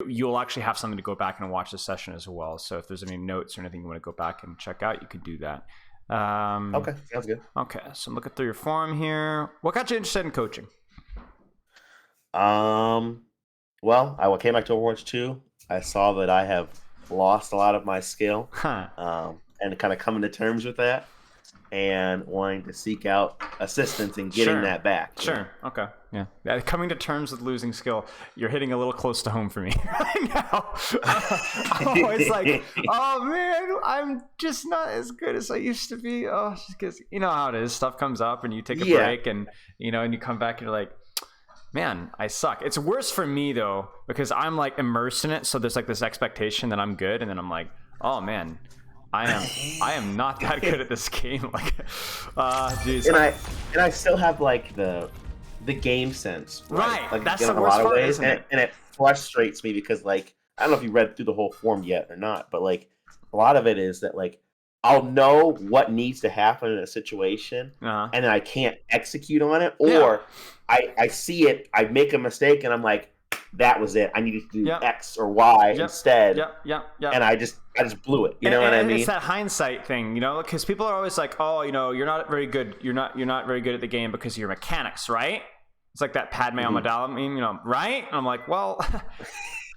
you'll actually have something to go back and watch the session as well. So if there's any notes or anything you want to go back and check out, you could do that. Okay, sounds good. Okay, so I'm looking through your forum here. What got you interested in coaching? Well, I came back to Overwatch 2. I saw that I have lost a lot of my skill, and kind of coming to terms with that, and wanting to seek out assistance in getting that back. Sure. Okay. Yeah. Coming to terms with losing skill. You're hitting a little close to home for me right now. I'm always like, oh man, I'm just not as good as I used to be. Oh, just because you know how it is. Stuff comes up, and you take a break, and and you come back, and you're like, man, I suck. It's worse for me though because I'm like immersed in it. So there's like this expectation that I'm good, and then I'm like, oh man. I am not that good at this game. Like, geez. And I still have like the game sense, right? Like, that's in the a worst lot of part, ways, isn't it? And it frustrates me because like I don't know if you read through the whole form yet or not, but like a lot of it is that like I'll know what needs to happen in a situation, and then I can't execute on it, or I see it, I make a mistake, and I'm like, that was it. I needed to do X or Y instead. And I just blew it. You know what I mean? It's that hindsight thing, because people are always like, oh, you're not very good. You're not very good at the game because of your mechanics, right? It's like that Padme Amidala meme, right? And I'm like, well,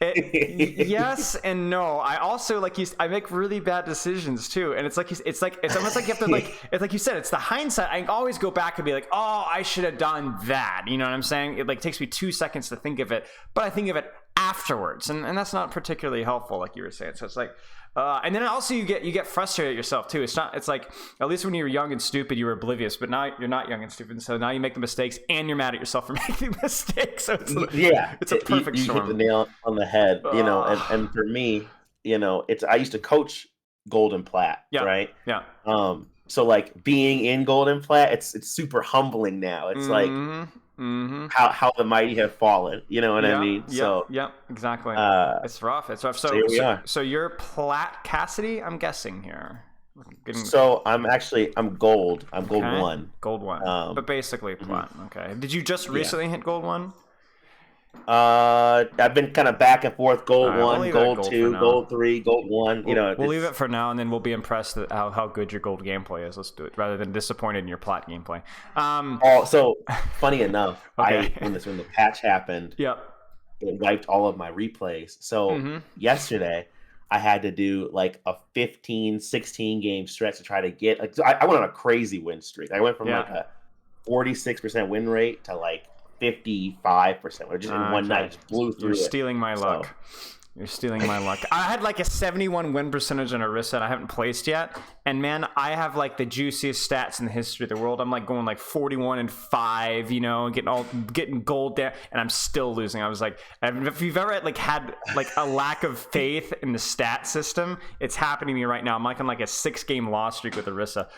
yes and no. I also I make really bad decisions too, and it's almost like you have to it's like you said, it's the hindsight. I always go back and be like, oh, I should have done that. You know what I'm saying? It takes me 2 seconds to think of it, but I think of it afterwards, and that's not particularly helpful, like you were saying. So it's like. And then also you get frustrated at yourself too. It's like at least when you were young and stupid you were oblivious, but now you're not young and stupid, so now you make the mistakes and you're mad at yourself for making mistakes. So it's a perfect storm. You hit the nail on the head, and for me, I used to coach Golden Plat, right? Yeah. So like being in Golden Plat, it's super humbling now. It's like how the mighty have fallen. You know what I mean? So exactly. It's rough. So here we are. So you're Plat Cassidy, I'm guessing here. So I'm gold. I'm gold 1. Gold 1. But basically Plat. Okay. Did you just recently hit gold 1? I've been kind of back and forth. Gold 1, gold 2, gold 3, gold 1. We'll leave it for now, and then we'll be impressed at how good your gold gameplay is. Let's do it rather than disappointed in your Plat gameplay. So funny enough, when the patch happened, it wiped all of my replays. So yesterday, I had to do like a 15, 16 game stretch to try to get. I went on a crazy win streak. I went from like a 46% win rate to like 55%, or just in one night, just blew through. You're stealing my luck. You're stealing my luck. I had like a 71 win percentage on Orisa that I haven't placed yet, and man, I have like the juiciest stats in the history of the world. I'm like going like 41-5, and getting gold there, and I'm still losing. I was like, if you've ever had like a lack of faith in the stat system, it's happening to me right now. I'm like on like a 6-game loss streak with Orisa.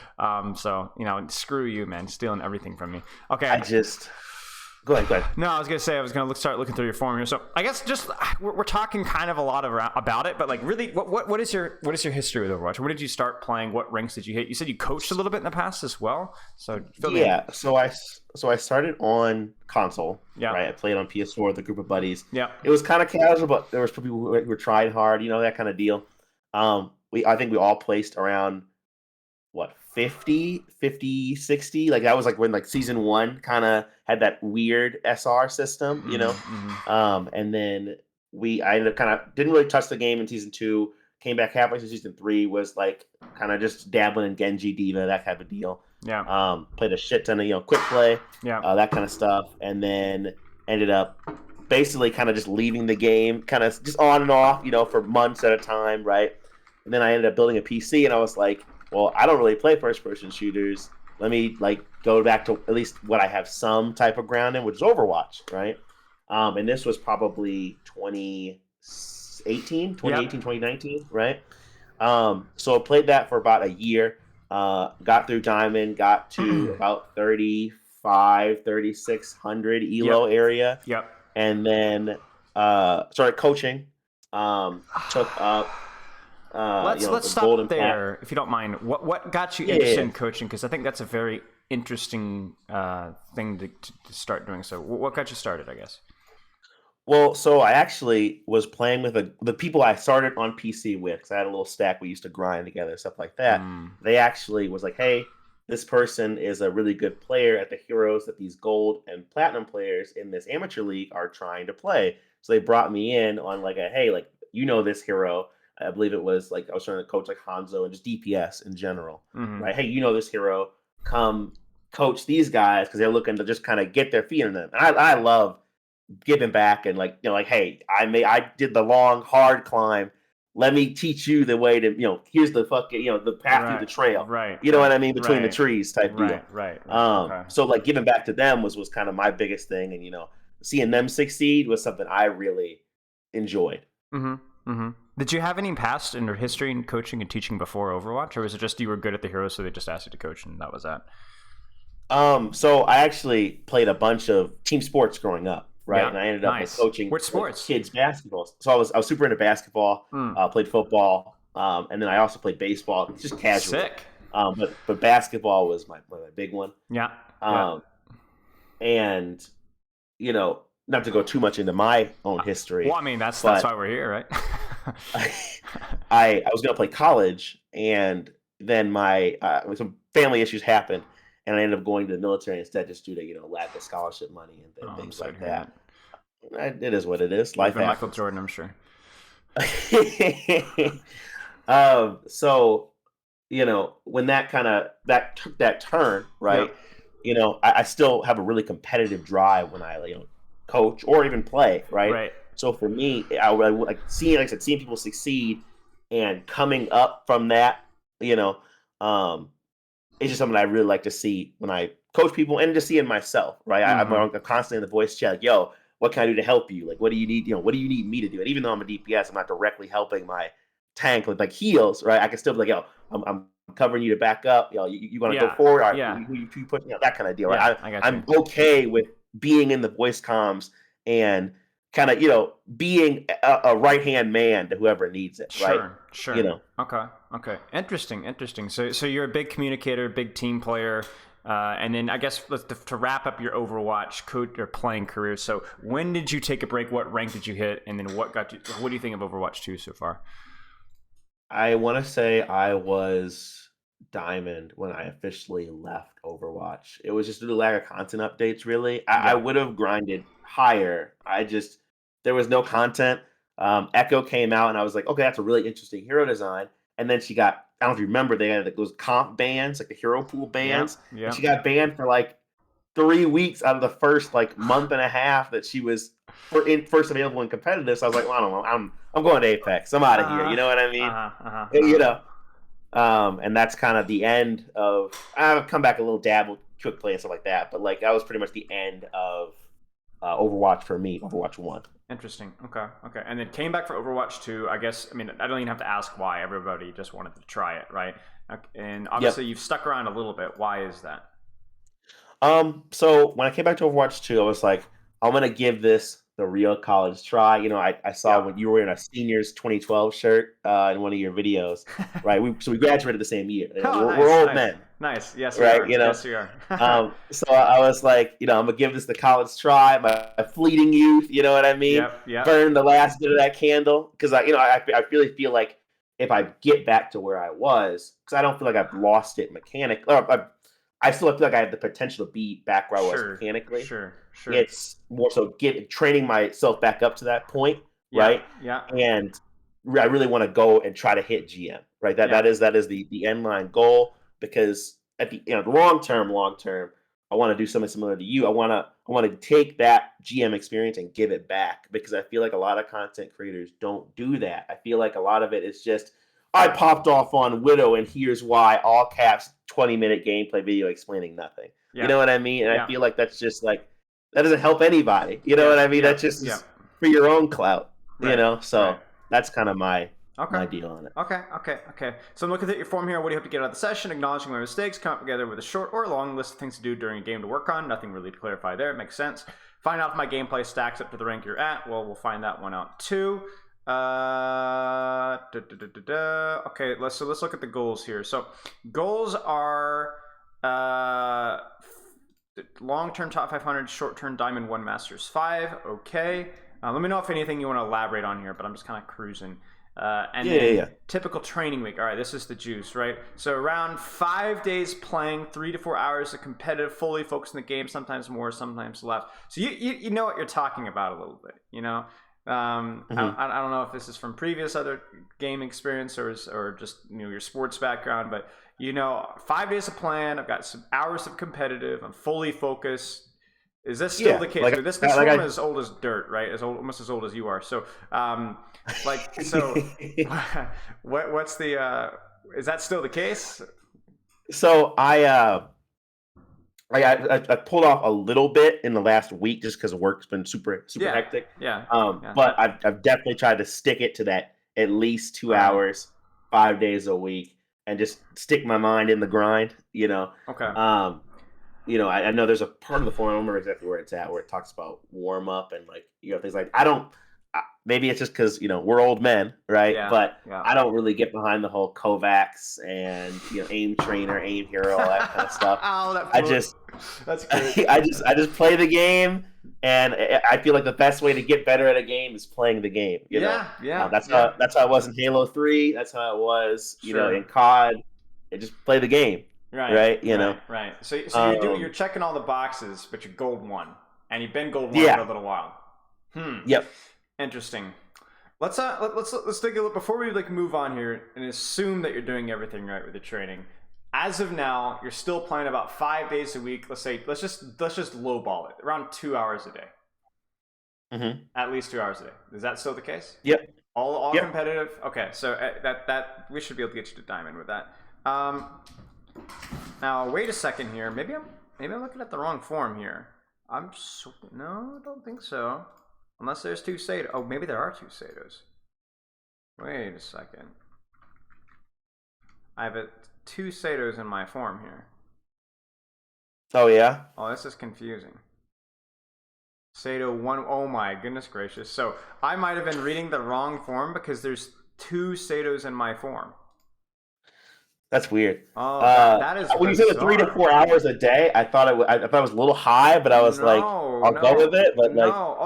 So screw you, man, stealing everything from me. Okay, Go ahead. No, I was gonna say I was gonna start looking through your forum here. So I guess just we're talking kind of a lot about it, but like really, what is your history with Overwatch? When did you start playing? What ranks did you hit? You said you coached a little bit in the past as well. So so I started on console. Yeah. Right. I played on PS4 with a group of buddies. Yeah. It was kind of casual, but there was people who were trying hard. That kind of deal. I think we all placed around 50, 60. Like that was like when like season 1 kind of had that weird SR system, and then I ended up kind of didn't really touch the game in season 2. Came back halfway through season 3, was like kind of just dabbling in Genji, Diva, that type of deal. Yeah. Played a shit ton of quick play, that kind of stuff, and then ended up basically kind of just leaving the game, kind of just on and off, for months at a time, right? And then I ended up building a PC, and I was like, well, I don't really play first-person shooters. Let me go back to at least what I have some type of ground in, which is Overwatch, right? And this was probably 2018, 2019, right? So I played that for about a year. Got through Diamond, got to about 3,600 ELO area. Yep. And then started coaching. Took up. Let's stop there, if you don't mind. What got you interested in coaching? Because I think that's a very interesting thing to start doing. So what got you started, I guess? Well, so I actually was playing with the people I started on PC with, because I had a little stack we used to grind together, stuff like that. Mm. They actually was like, "Hey, this person is a really good player at the heroes that these gold and platinum players in this amateur league are trying to play." So they brought me in on like a, "Hey, like you know this hero." I believe it was like I was trying to coach like Hanzo and just DPS in general, Mm-hmm. right? "Hey, you know this hero, come coach these guys," because they're looking to just kind of get their feet in them. And I love giving back and like like, hey, I did the long hard climb, let me teach you the way to, here's the fucking, the path through the Right, trail, right, you know what right, I mean, between the right, trees type deal. right. Okay. So like giving back to them was kind of my biggest thing, and seeing them succeed was something I really enjoyed. Mm-hmm. Mm-hmm. Did you have any past in your history in coaching and teaching before Overwatch, or was it just you were good at the heroes, so they just asked you to coach, and that was that? So I actually played a bunch of team sports growing up, right? Yeah. And I ended up like Nice. coaching Which like sports? kids basketball. So I was super into basketball. Mm. Played football, and then I also played baseball, just casually. Sick. But basketball was my big one. Yeah. Yeah. Um, and not to go too much into my own Well, history, I mean, that's but why we're here, right? I was going to play college, and then my some family issues happened, and I ended up going to the military instead, just due to lack of scholarship money and Oh, I'm things sorry to like hear that. that. It is what it is. You would have Life been Michael happens. Jordan, I'm sure. So when that took that turn, Yeah. right? I still have a really competitive drive when I coach or even play, right? Right. So for me, I like seeing, like I said, seeing people succeed and coming up from that, you know, um, it's just something I really like to see when I coach people and just see in myself, right? Mm-hmm. I'm constantly in the voice chat, like, yo, what can I do to help you? Like, what do you need? What do you need me to do? And even though I'm a DPS, I'm not directly helping my tank with like heals, right? I can still be like, yo, I'm covering you to back up. You want to go Yeah. forward? All right, Yeah. you push, that kind of deal, Yeah. right? I got you. I'm okay with being in the voice comms and kind of, being a right hand man to whoever needs it, right? Sure. You Sure. know, Okay. Okay. Interesting. Interesting. So you're a big communicator, big team player. And then I guess to wrap up your Overwatch coach or playing career. So when did you take a break? What rank did you hit? And then what got you? What do you think of Overwatch 2 so far? I want to say I was diamond when I officially left Overwatch. It was just due to lack of content updates, really. I Yeah. would have grinded higher. There was no content. Echo came out, and I was like, okay, that's a really interesting hero design. And then she got, I don't know if you remember, they had like, those comp bans, like the hero pool Yeah. bans. And Yeah. she got banned for like 3 weeks out of the first like month and a half that she was first available in competitive. So I was like, well, I don't know. I'm going to Apex. I'm out of here. You know what I mean? You know, and that's kind of the end of. I've come back a little dab with quick play and stuff like that, but like that was pretty much the end of Overwatch for me. Overwatch 1. Interesting. Okay. Okay. And then came back for Overwatch 2. I guess, I mean, I don't even have to ask why. Everybody just wanted to try it, right? And obviously Yep. you've stuck around a little bit. Why is that? So when I came back to Overwatch 2, I was like, I'm gonna give this the real college try. I saw Yeah. when you were wearing a seniors 2012 shirt in one of your videos, right? We graduated the same year. Oh, We're nice. old Nice. men, Nice. Yes, we right? are. Yes, we are. So I was like, I'm gonna give this the college try, my fleeting youth. You know what I mean? Yep. Yep. Burn the last bit of that candle, because I really feel like if I get back to where I was, because I don't feel like I've lost it mechanically. I still feel like I have the potential to be back where I was Sure. mechanically. Sure. Sure. It's more so training myself back up to that point, Yeah. right? Yeah. And I really want to go and try to hit GM, right? That Yeah. that is that is the end line goal, because at the long term, I want to do something similar to you. I want to take that GM experience and give it back, because I feel like a lot of content creators don't do that. I feel like a lot of it is just, I popped off on Widow and here's why, all caps, 20-minute gameplay video explaining nothing. You Yeah. know what I mean? And I Yeah. feel like that's just like, that doesn't help anybody. You know Yeah. what I mean? Yeah. That just Yeah. is for your own clout. Right. So Right. that's kind of my Okay. deal on it. Okay. So I'm looking at your form here. What do you hope to get out of the session? Acknowledging my mistakes, come up together with a short or long list of things to do during a game to work on. Nothing really to clarify there. It makes sense. Find out if my gameplay stacks up to the rank you're at. Well, we'll find that one out too. Okay, let's look at the goals here. So goals are long-term top 500, short-term Diamond 1 Masters 5. Okay. Let me know if anything you want to elaborate on here, but I'm just kind of cruising. And Yeah, then yeah. typical training week. All right, this is the juice, right? So around 5 days playing, 3 to 4 hours of competitive, fully focused in the game, sometimes more, sometimes less. So you know what you're talking about a little bit, you know? I don't know if this is from previous other game experience or just your sports background, but 5 days of playing. I've got some hours of competitive. I'm fully focused. Is this still the case? This form is old as dirt, right? Almost as old as you are. So, what's the? Is that still the case? So I pulled off a little bit in the last week just because work's been super hectic. Yeah. But I've definitely tried to stick it to that at least 2 hours, 5 days a week, and just stick my mind in the grind. Okay. I know there's a part of the forum, I don't remember exactly where it's at, where it talks about warm up and things like maybe it's just because we're old men, right? Yeah, but yeah. I don't really get behind the whole Kovacs and aim trainer, aim hero, all that kind of stuff. That's great. I just play the game, and I feel like the best way to get better at a game is playing the game. That's how it was in Halo 3. That's how it was, in COD. Just play the game. Right. Right. So you're checking all the boxes, but you're gold 1, and you've been gold 1 for a little while. Yep. Interesting. Let's take a look before we move on here and assume that you're doing everything right with the training. As of now, you're still playing about 5 days a week. Let's just lowball it around 2 hours a day. Mm-hmm. At least 2 hours a day. Is that still the case? Yep. All competitive. Okay, so that we should be able to get you to diamond with that. Now wait a second here. Maybe I'm looking at the wrong form here. No, I don't think so. Unless there's 2 Sato. Oh, maybe there are 2 Satos. Wait a second. I have 2 Satos in my form here. Oh yeah. Oh, this is confusing. Sato 1. Oh my goodness gracious. So I might have been reading the wrong form because there's 2 Satos in my form. That's weird. Oh, that is when you said 3 to 4 hours a day, I thought it was a little high, but I was I'll go with it. But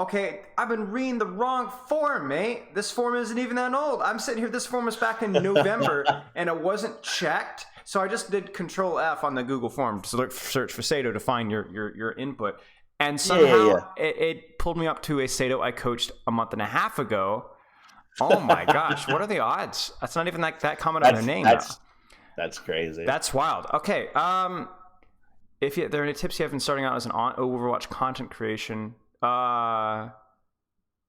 okay, I've been reading the wrong form, mate. This form isn't even that old. I'm sitting here. This form was back in November, and it wasn't checked. So I just did Control F on the Google form to search for Sato to find your input, and somehow it pulled me up to a Sato I coached a month and a half ago. Oh my gosh, what are the odds? That's not even that common on their name. That's crazy. That's wild. Okay. If there are any tips you have in starting out as an Overwatch content creation,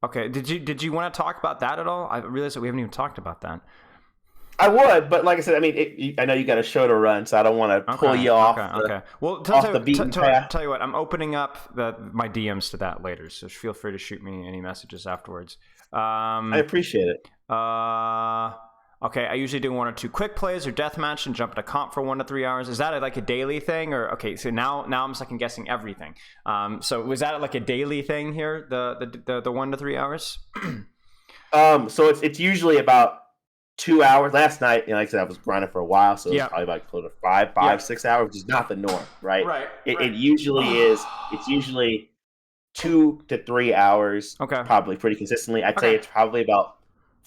okay. Did you want to talk about that at all? I realized that we haven't even talked about that. I would, but like I said, I mean, I know you got a show to run, so I don't want to pull you off. Okay. Well, the beaten path. Tell you what, I'm opening up my DMs to that later, so feel free to shoot me any messages afterwards. I appreciate it. Okay, I usually do 1 or 2 quick plays or deathmatch and jump into comp for 1 to 3 hours. Is that a daily thing, or okay? So now I'm second guessing everything. So was that a daily thing here? The 1 to 3 hours. So it's usually about 2 hours. Last night, like I said, I was grinding for a while, so it was probably close to 5, 6 hours, which is not the norm, right? Right. It usually is. It's usually 2 to 3 hours. Okay. Probably pretty consistently. I'd say it's probably about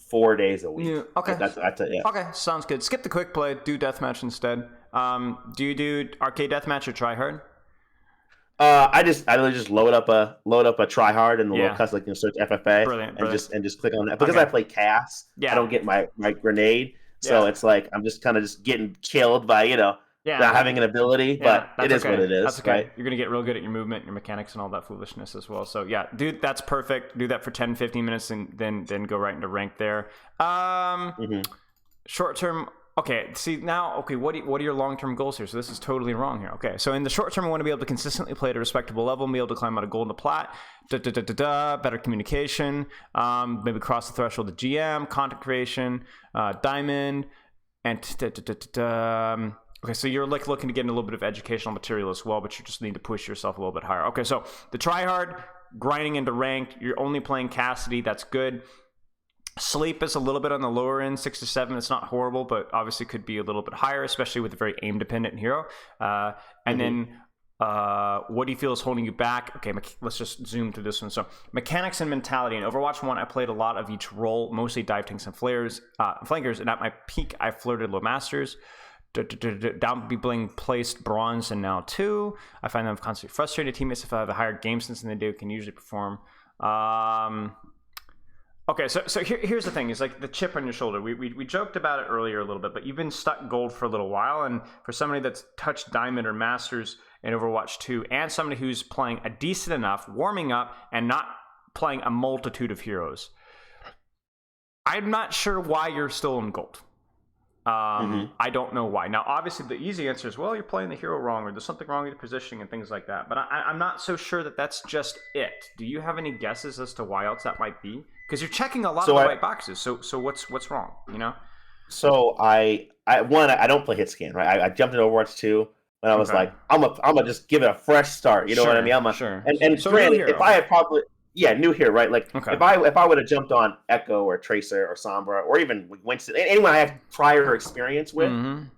4 days a week. Yeah, okay. That's it. Okay, sounds good. Skip the quick play. Do deathmatch instead. Do you do arcade deathmatch or try hard? I literally just load up a try hard and the little custom search FFA. Brilliant. And just click on that because I play Cass. I don't get my grenade, so it's I'm just kind of just getting killed by not having an ability, but it is what it is. That's okay. Right? You're going to get real good at your movement, your mechanics, and all that foolishness as well. So, yeah, dude, that's perfect. Do that for 10, 15 minutes and then go right into rank there. Short term. Okay, see now, what are your long-term goals here? So this is totally wrong here. Okay, so in the short term, I want to be able to consistently play at a respectable level and be able to climb out of gold to plat, better communication, maybe cross the threshold to GM, content creation, diamond, and okay, so you're looking to get into a little bit of educational material as well, but you just need to push yourself a little bit higher. Okay, so the try hard, grinding into ranked, you're only playing Cassidy, that's good. Sleep is a little bit on the lower end, 6 to 7. It's not horrible, but obviously could be a little bit higher, especially with a very aim-dependent hero. And then What do you feel is holding you back? Okay, let's just zoom through this one. So, mechanics and mentality. In Overwatch 1, I played a lot of each role, mostly dive tanks and flankers, and at my peak, I flirted low masters. Down be being placed bronze and now 2. I find them constantly frustrated. Teammates, if I have a higher game sense than they do, can usually perform. Okay, so here's the thing. It's like the chip on your shoulder. We joked about it earlier a little bit, but you've been stuck gold for a little while, and for somebody that's touched diamond or masters in Overwatch 2, and somebody who's playing a decent enough, warming up, and not playing a multitude of heroes, I'm not sure why you're still in gold. I don't know why. Now, obviously, the easy answer is, well, you're playing the hero wrong, or there's something wrong with your positioning and things like that. But I'm not so sure that that's just it. Do you have any guesses as to why else that might be? Because you're checking a lot of the right boxes. So what's wrong? You know? So I don't play hit scan, right? I jumped into Overwatch 2 and I was like, I'm gonna just give it a fresh start. You know what I mean? Sure. And so granted, if I had probably new here, right? Like if I would have jumped on Echo or Tracer or Sombra or even Winston, anyone I have prior experience with,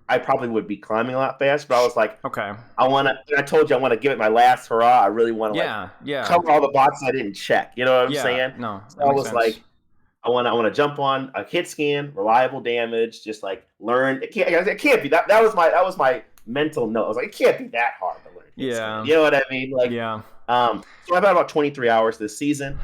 I probably would be climbing a lot fast. But I was like, I told you I want to give it my last hurrah. I really want to cover all the boxes I didn't check. You know what I'm saying? No. So I was like, I want to jump on a hit scan, reliable damage, just like learn. It can't be that. That was my mental note. I was like, it can't be that hard to learn. Yeah. You know what I mean? Like, so I've had about 23 hours this season.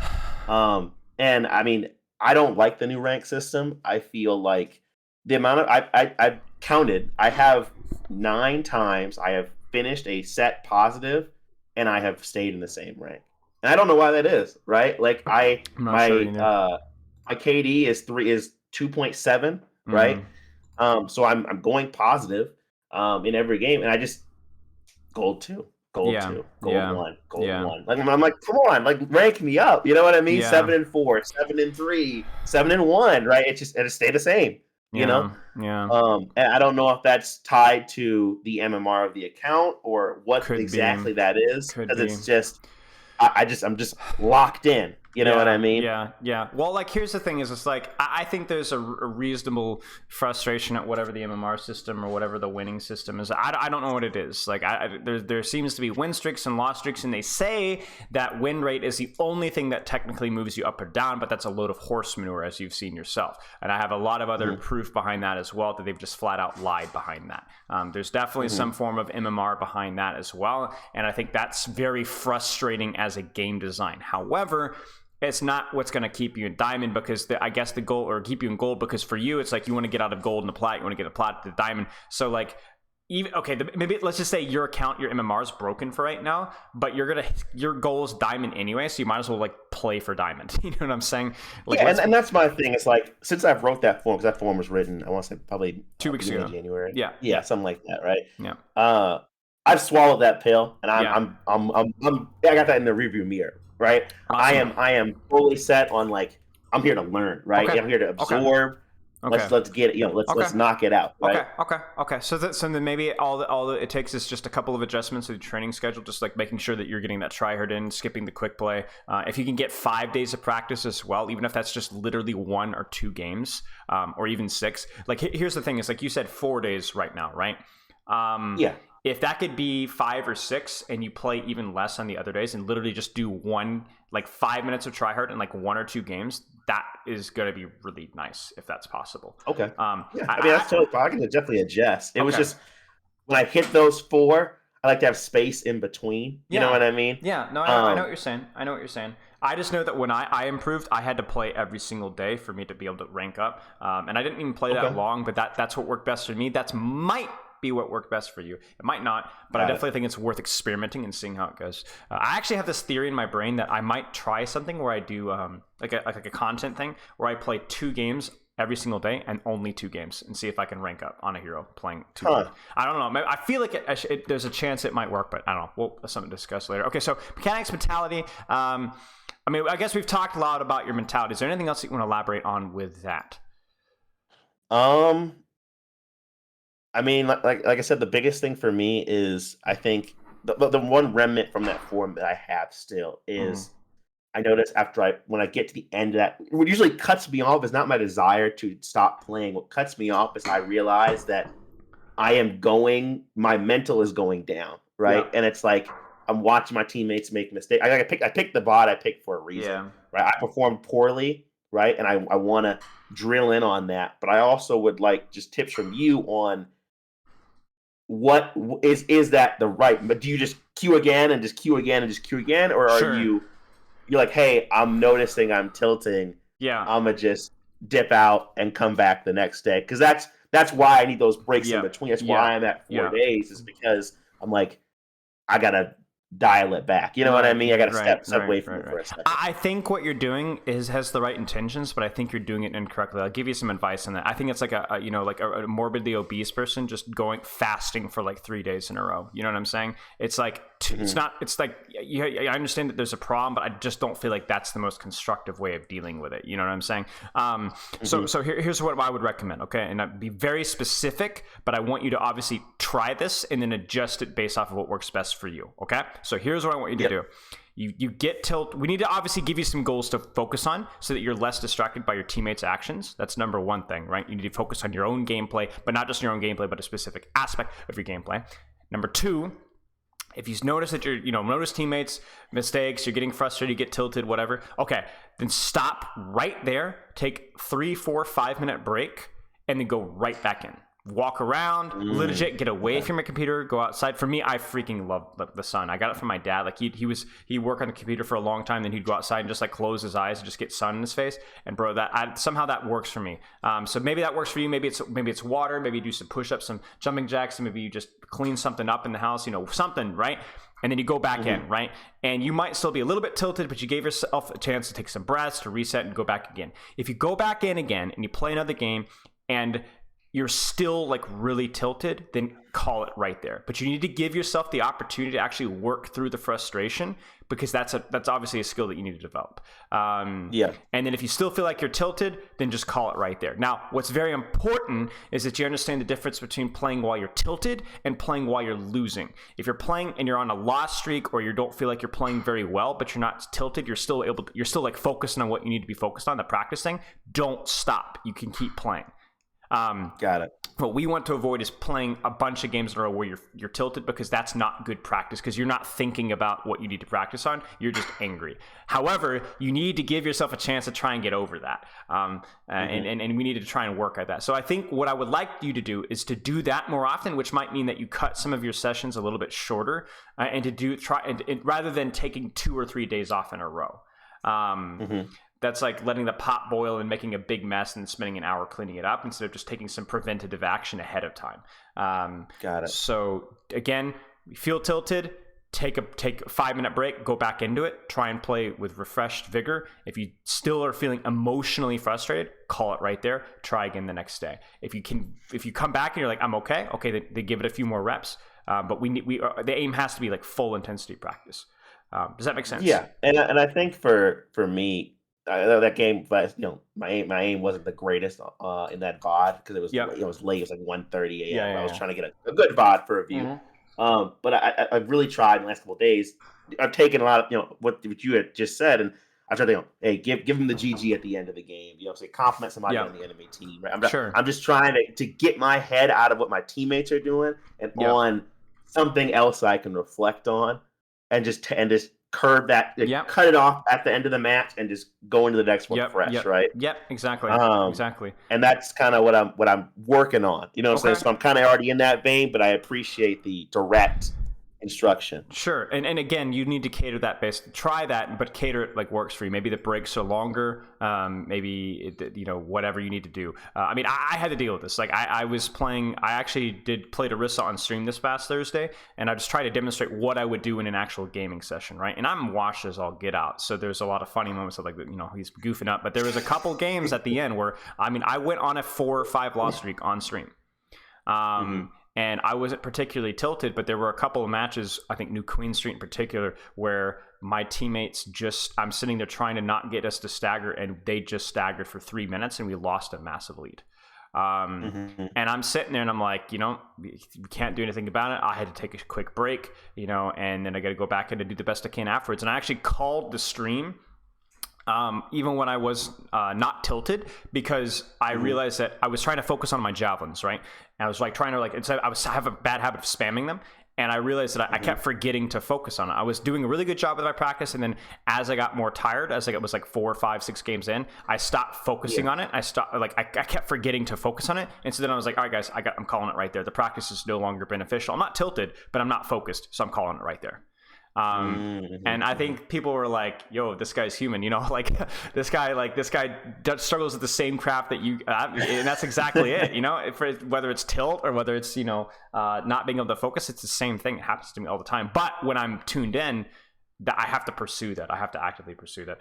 And I mean, I don't like the new rank system. I feel like the amount of I counted, I have 9 times I have finished a set positive and I have stayed in the same rank. And I don't know why that is, right? Like my KD is 2.7, right? So I'm going positive in every game, and I just gold 2, gold 2, gold 1, gold 1. Like I'm like, come on, like rank me up. You know what I mean? 7 and 4, 7 and 3, 7 and 1, right? It just stay the same. You know? And I don't know if that's tied to the MMR of the account or what exactly that is, because it's just I'm just locked in. You know what I mean? Yeah. Well, like, here's the thing: is it's like I think there's a reasonable frustration at whatever the MMR system or whatever the winning system is. I don't know what it is. Like, there seems to be win streaks and loss streaks, and they say that win rate is the only thing that technically moves you up or down, but that's a load of horse manure, as you've seen yourself. And I have a lot of other proof behind that as well, that they've just flat out lied behind that. There's definitely some form of MMR behind that as well, and I think that's very frustrating as a game design. However, it's not what's going to keep you in diamond, because I guess the goal, or keep you in gold, because for you it's like you want to get out of gold and the plat, you want to get a plat to the diamond. So like, even maybe let's just say your account, your MMR is broken for right now, but your goal is diamond anyway, so you might as well like play for diamond. You know what I'm saying? Like, and that's my thing. It's like, since I've wrote that form, because that form was written, I want to say probably 2 weeks ago, January. Yeah, something like that, right? Yeah. I've swallowed that pill, and I got that in the rearview mirror. Right, awesome. I am fully set on, like, I'm here to learn. Right, I'm here to absorb. Let's get it. Let's knock it out. Right? Okay. So then maybe all it takes is just a couple of adjustments to the training schedule, just like making sure that you're getting that tryhard in, skipping the quick play. If you can get 5 days of practice as well, even if that's just literally 1 or 2 games, or even 6. Like, here's the thing: is like you said, 4 days right now, right? If that could be 5 or 6, and you play even less on the other days, and literally just do 5 minutes of tryhard and like 1 or 2 games, that is going to be really nice if that's possible. Okay. I mean, that's totally fine. I can definitely adjust. It was just when I hit those 4, I like to have space in between. You know what I mean? Yeah. No, I know what you're saying. I just know that when I improved, I had to play every single day for me to be able to rank up. And I didn't even play that long, but that's what worked best for me. That's might be what worked best for you. It might not, but I definitely think it's worth experimenting and seeing how it goes. I actually have this theory in my brain that I might try something where I do like a content thing where I play 2 games every single day and only 2 games, and see if I can rank up on a hero playing 2 games. I don't know. I feel like there's a chance it might work, but I don't know. That's something to discuss later. Okay, so mechanics, mentality. I mean, I guess we've talked a lot about your mentality. Is there anything else you want to elaborate on with that? I mean, like I said, the biggest thing for me is, I think the one remnant from that form that I have still is, I notice when I get to the end of that, what usually cuts me off is not my desire to stop playing. What cuts me off is I realize that my mental is going down, right? Yeah. And it's like I'm watching my teammates make mistakes. I picked the bot I picked for a reason, Yeah. right? I performed poorly, right? And I want to drill in on that, but I also would like just tips from you on what is that the right? But do you just queue again and just queue again and just queue again, or are Sure. you're like, hey, I'm noticing I'm tilting. Yeah. I'm gonna just dip out and come back the next day because that's why I need those breaks in Yeah. between. That's Yeah. why I'm at 4 Yeah. days is because I'm like I gotta dial it back. You know what I Right, mean? I gotta right, step right, away from right, it right. for a second. I think what you're doing has the right intentions, but I think you're doing it incorrectly. I'll give you some advice on that. I think it's like a morbidly obese person just going fasting for like 3 days in a row. You know what I'm saying? It's like it's not. It's like I understand that there's a problem, but I just don't feel like that's the most constructive way of dealing with it. You know what I'm saying? So here's what I would recommend. Okay, and I'd be very specific, but I want you to obviously try this and then adjust it based off of what works best for you. Okay, so here's what I want you to do. You get tilt. We need to obviously give you some goals to focus on so that you're less distracted by your teammates' actions. That's number one thing, right? You need to focus on your own gameplay, but not just your own gameplay, but a specific aspect of your gameplay. Number two, if you notice that notice teammates' mistakes, you're getting frustrated, you get tilted, whatever, okay, then stop right there, take 3, 4, 5 minute break, and then go right back in. Walk around, legit get away from your computer, go outside. For me, I freaking love the sun. I got it from my dad. Like he worked on the computer for a long time, then he'd go outside and just like close his eyes and just get sun in his face. And bro, somehow that works for me. So maybe that works for you. Maybe it's water. Maybe you do some push-ups, some jumping jacks, and maybe you just clean something up in the house. Something, right? And then you go back in, right? And you might still be a little bit tilted, but you gave yourself a chance to take some breaths, to reset, and go back again. If you go back in again and you play another game and you're still like really tilted, then call it right there. But you need to give yourself the opportunity to actually work through the frustration, because that's obviously a skill that you need to develop. And then if you still feel like you're tilted, then just call it right there. Now, what's very important is that you understand the difference between playing while you're tilted and playing while you're losing. If you're playing and you're on a loss streak, or you don't feel like you're playing very well, but you're not tilted, you're still like focusing on what you need to be focused on, the practicing, don't stop. You can keep playing. Got it. What we want to avoid is playing a bunch of games in a row where you're tilted, because that's not good practice, because you're not thinking about what you need to practice on. You're just angry. However, you need to give yourself a chance to try and get over that. And we need to try and work at that. So I think what I would like you to do is to do that more often, which might mean that you cut some of your sessions a little bit shorter, and to rather than taking 2 or 3 days off in a row. That's like letting the pot boil and making a big mess and spending an hour cleaning it up, instead of just taking some preventative action ahead of time. Got it. So again, you feel tilted, take a 5-minute break, go back into it, try and play with refreshed vigor. If you still are feeling emotionally frustrated, call it right there. Try again the next day. If you come back and you're like, I'm okay, then give it a few more reps. But the aim has to be like full intensity practice. Does that make sense? Yeah, and I think for me, that game, but my aim wasn't the greatest in that VOD, because it was late. It was like 1:30 a.m. I was trying to get a good VOD for review. But I've really tried in the last couple of days. I've taken a lot of what you had just said, and I tried to hey, give them the GG at the end of the game. Say compliment somebody on the enemy team. Right? I'm just trying to get my head out of what my teammates are doing and on something else I can reflect on, and just curb that, cut it off at the end of the match, and just go into the next one fresh, right? Yep, exactly. Exactly. And that's kind of what I'm working on. You know what I'm saying? So I'm kind of already in that vein, but I appreciate the direct instruction. Sure. And again, you need to cater that try that, but cater it like works for you. Maybe the breaks are longer. Maybe whatever you need to do. I mean, I had to deal with this. Like I actually did play Orisa on stream this past Thursday, and I just tried to demonstrate what I would do in an actual gaming session, right? And I'm washed as all get out. So there's a lot of funny moments of like, he's goofing up, but there was a couple games at the end where, I went on a 4 or 5 loss streak on stream. And I wasn't particularly tilted, but there were a couple of matches, I think New Queen Street in particular, where my teammates I'm sitting there trying to not get us to stagger, and they just staggered for 3 minutes, and we lost a massive lead. And I'm sitting there and I'm like, we can't do anything about it. I had to take a quick break, and then I got to go back in and do the best I can afterwards. And I actually called the stream even when I was not tilted, because I realized that I was trying to focus on my javelins, right? And I was like trying to I have a bad habit of spamming them. And I realized that I kept forgetting to focus on it. I was doing a really good job with my practice, and then as I got more tired, as it was like 4, 5, 6 games in, I stopped focusing on it. I kept forgetting to focus on it, and so then I was like, all right, guys, I'm calling it right there. The practice is no longer beneficial. I'm not tilted, but I'm not focused, so I'm calling it right there. And I think people were like, yo, this guy's human, like this guy struggles with the same crap that you, and that's exactly it, whether it's tilt or whether it's, not being able to focus, it's the same thing. It happens to me all the time. But when I'm tuned in, that I have to pursue that. I have to actively pursue that.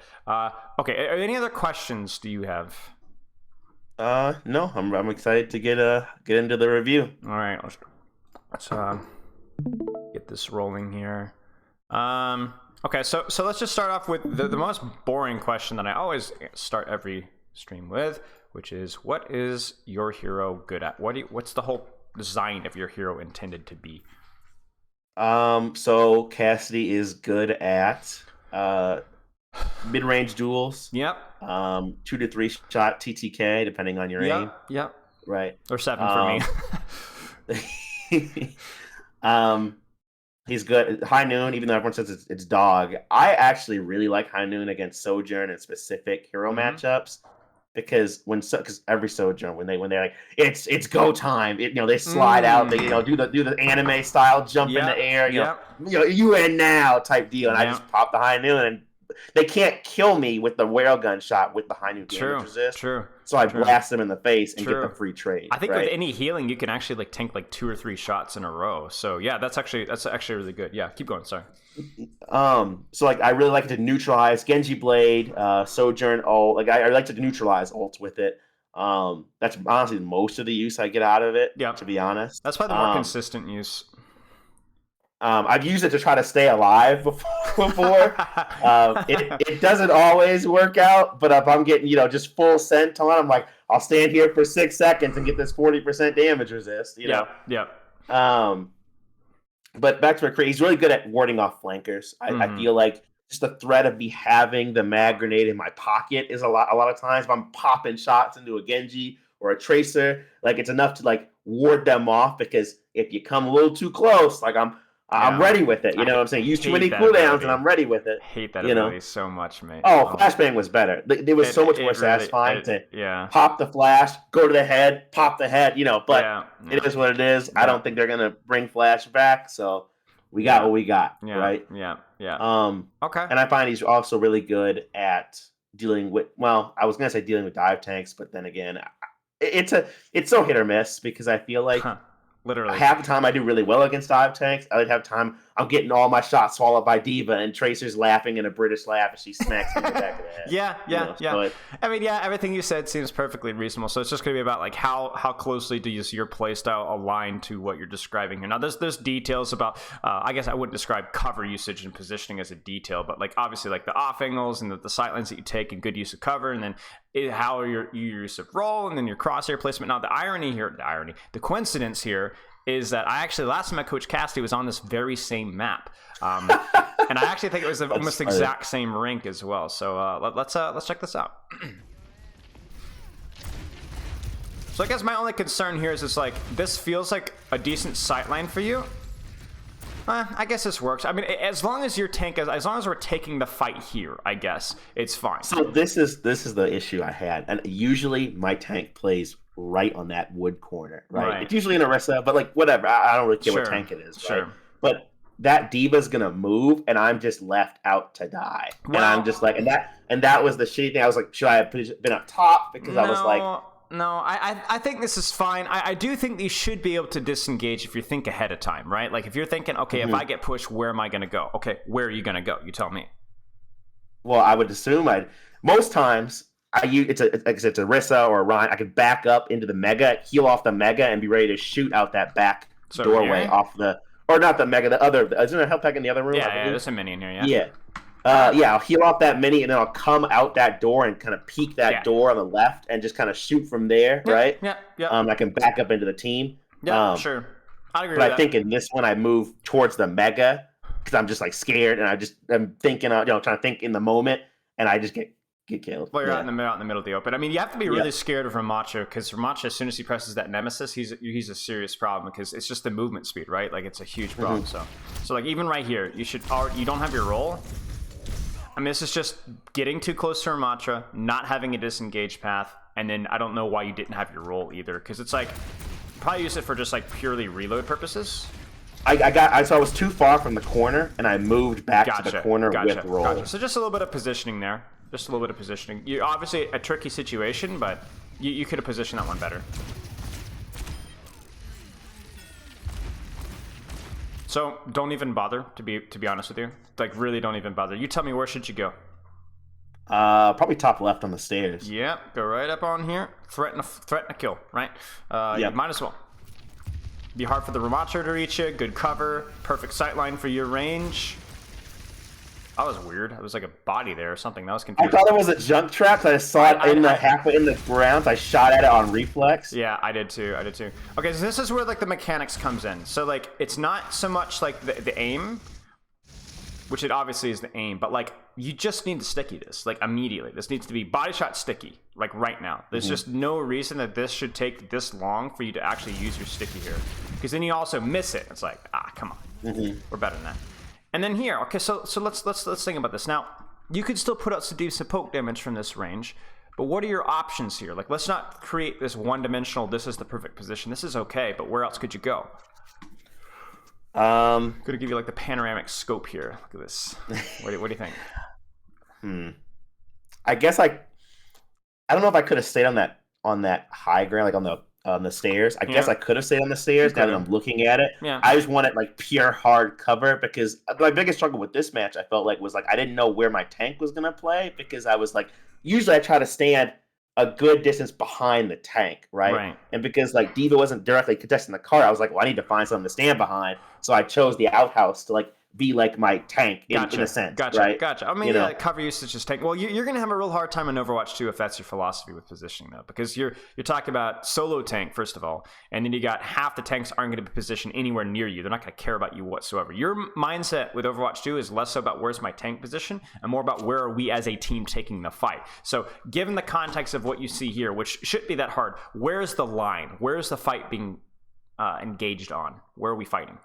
Okay. Are any other questions do you have? No, I'm excited to get into the review. All right. Let's get this rolling here. Okay, so let's just start off with the most boring question that I always start every stream with, which is, what is your hero good at? What's the whole design of your hero intended to be? So Cassidy is good at mid-range duels. Yep. 2 to 3 shot TTK depending on your aim. Yep. Right. Or 7 for me. He's good. High Noon, even though everyone says it's dog, I actually really like High Noon against Sojourn and specific hero matchups, because every Sojourn when they're like it's go time, they slide out, they do the anime style jump in the air, you win now type deal, and I just pop the High Noon, and they can't kill me with the railgun shot with the High Noon damage resist. True. So I blast them in the face and get the free trade. I think with any healing, you can actually tank 2 or 3 shots in a row. So yeah, that's actually really good. Yeah, keep going. Sorry. So I really like to neutralize Genji Blade, Sojourn ult. I like to neutralize ults with it. That's honestly most of the use I get out of it. Yeah. To be honest, that's probably the more consistent use. I've used it to try to stay alive before. It doesn't always work out, but if I'm getting just full scent on, I'm like, I'll stand here for 6 seconds and get this 40% damage resist. Yeah. But back to McCree, he's really good at warding off flankers. I feel like just the threat of me having the mag grenade in my pocket is a lot of times if I'm popping shots into a Genji or a Tracer, it's enough to ward them off, because if you come a little too close, I'm ready with it. You know what I'm saying? Use too many cooldowns and I'm ready with it. I hate that ability so much, mate. Oh, flashbang was better. It was so much more satisfying to pop the flash, go to the head, pop the head, but it is what it is. I don't think they're going to bring flash back, so we got what we got, right? Yeah. Okay. And I find he's also really good at dealing with, I was going to say dealing with dive tanks, but then again, it's so hit or miss, because I feel like literally half the time I do really well against dive tanks. I would have time I'm getting all my shots swallowed by Diva, and Tracer's laughing in a British laugh as she smacks me in the back of the head. Yeah. But, I mean, everything you said seems perfectly reasonable. So it's just going to be about how closely does your playstyle align to what you're describing here. Now, there's details about. I guess I wouldn't describe cover usage and positioning as a detail, but obviously the off angles and the sight lines that you take and good use of cover, and then how your use of roll, and then your crosshair placement. Now, the coincidence here is that I actually, last time I coached Cassidy was on this very same map, and I actually think it was almost exact same rink as well. So let's check this out. So I guess my only concern here is this feels like a decent sightline for you. I guess this works. I mean, as long as your tank, as long as we're taking the fight here, I guess it's fine. So this is the issue I had, and usually my tank plays right on that wood corner, right? It's usually in Orisa, but whatever. I don't really care what tank it is, right? But that Diva's gonna move, and I'm just left out to die. Well, and I'm just and that was the shitty thing. I was like, should I have been up top? Because I was like, no, I think this is fine. I do think you should be able to disengage if you think ahead of time, right? If you're thinking, okay, if I get pushed, where am I going to go? Okay, where are you going to go? You tell me. Well, I would assume most times it's a Rissa or a Ryan. I could back up into the Mega, heal off the Mega, and be ready to shoot out that back doorway off or not the Mega, the other. Isn't there a health pack in the other room? Yeah, there's a mini in here. Yeah. I'll heal off that mini, and then I'll come out that door and kind of peek that door on the left and just kind of shoot from there, right? Yeah. I can back up into the team. Yeah, sure. I agree with that. But I think in this one, I move towards the Mega because I'm just scared, and I'm thinking, trying to think in the moment, and I just get get killed. Well, you're out in the middle of the open. I mean, you have to be really scared of Ramacha, because Ramacha, as soon as he presses that Nemesis, he's a serious problem, because it's just the movement speed, right? Like, it's a huge problem. So like, even right here, you don't have your roll. I mean, this is just getting too close to Ramacha, not having a disengage path, and then I don't know why you didn't have your roll either, because it's like, probably use it for just like purely reload purposes. So I was too far from the corner, and I moved back to the corner with roll. So just a little bit of positioning there. Just a little bit of positioning. You obviously a tricky situation, but you could have positioned that one better. So don't even bother, to be honest with you. Like, really don't even bother. You tell me, where should you go? Probably top left on the stairs. Yeah, go right up on here. Threaten a kill, right? You might as well. Be hard for the Ramacha to reach you. Good cover. Perfect sightline for your range. That was weird. It was like a body there or something. That was confusing. I thought it was a junk trap. So I saw it halfway in the ground. So I shot at it on reflex. Yeah, I did too. Okay, so this is where like the mechanics comes in. So like, it's not so much like the aim, which it obviously is the aim, but like, you just need to sticky this like immediately. This needs to be body shot sticky, like right now. There's just no reason that this should take this long for you to actually use your sticky here, because then you also miss it. It's like, come on, we're better than that. And then here, okay, so let's think about this. Now, you could still put out some decent poke damage from this range, but what are your options here? Like, let's not create this one-dimensional, this is the perfect position. This is okay, but where else could you go? Gonna give you like the panoramic scope here. Look at this. What do you think? I guess I don't know if I could have stayed on that high ground, like on the stairs. I guess I could have stayed on the stairs now that I'm looking at it. Yeah. I just wanted like pure hard cover, because my biggest struggle with this match, I felt like, was like I didn't know where my tank was gonna play, because I was like, usually I try to stand a good distance behind the tank, right? And because like D.Va wasn't directly contesting the cart, I was like, well, I need to find something to stand behind. So I chose the outhouse to like be like my tank in a sense. Right? Gotcha. I mean, cover usage is tank. Well, you're going to have a real hard time in Overwatch 2 if that's your philosophy with positioning, though, because you're talking about solo tank, first of all, and then you got half the tanks aren't going to be positioned anywhere near you. They're not going to care about you whatsoever. Your mindset with Overwatch 2 is less so about where's my tank position and more about where are we as a team taking the fight. So given the context of what you see here, which shouldn't be that hard, where's the line? Where's the fight being engaged on? Where are we fighting?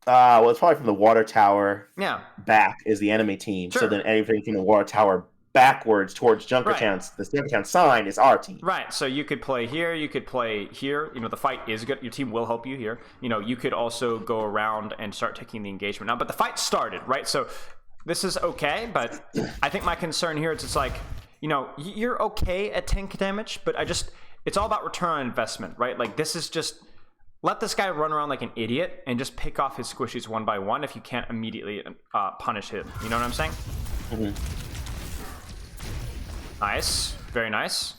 Well, it's probably from the water tower. Yeah. Back is the enemy team. Sure. So then everything from the water tower backwards towards Junkertown, the Junkertown sign is our team. Right. So you could play here. You could play here. The fight is good. Your team will help you here. You could also go around and start taking the engagement now. But the fight started, right? So this is okay. But I think my concern here is it's like, you're okay at tank damage, but it's all about return on investment, right? Like, this is just, let this guy run around like an idiot and just pick off his squishies one by one if you can't immediately punish him. You know what I'm saying? Nice. Very nice.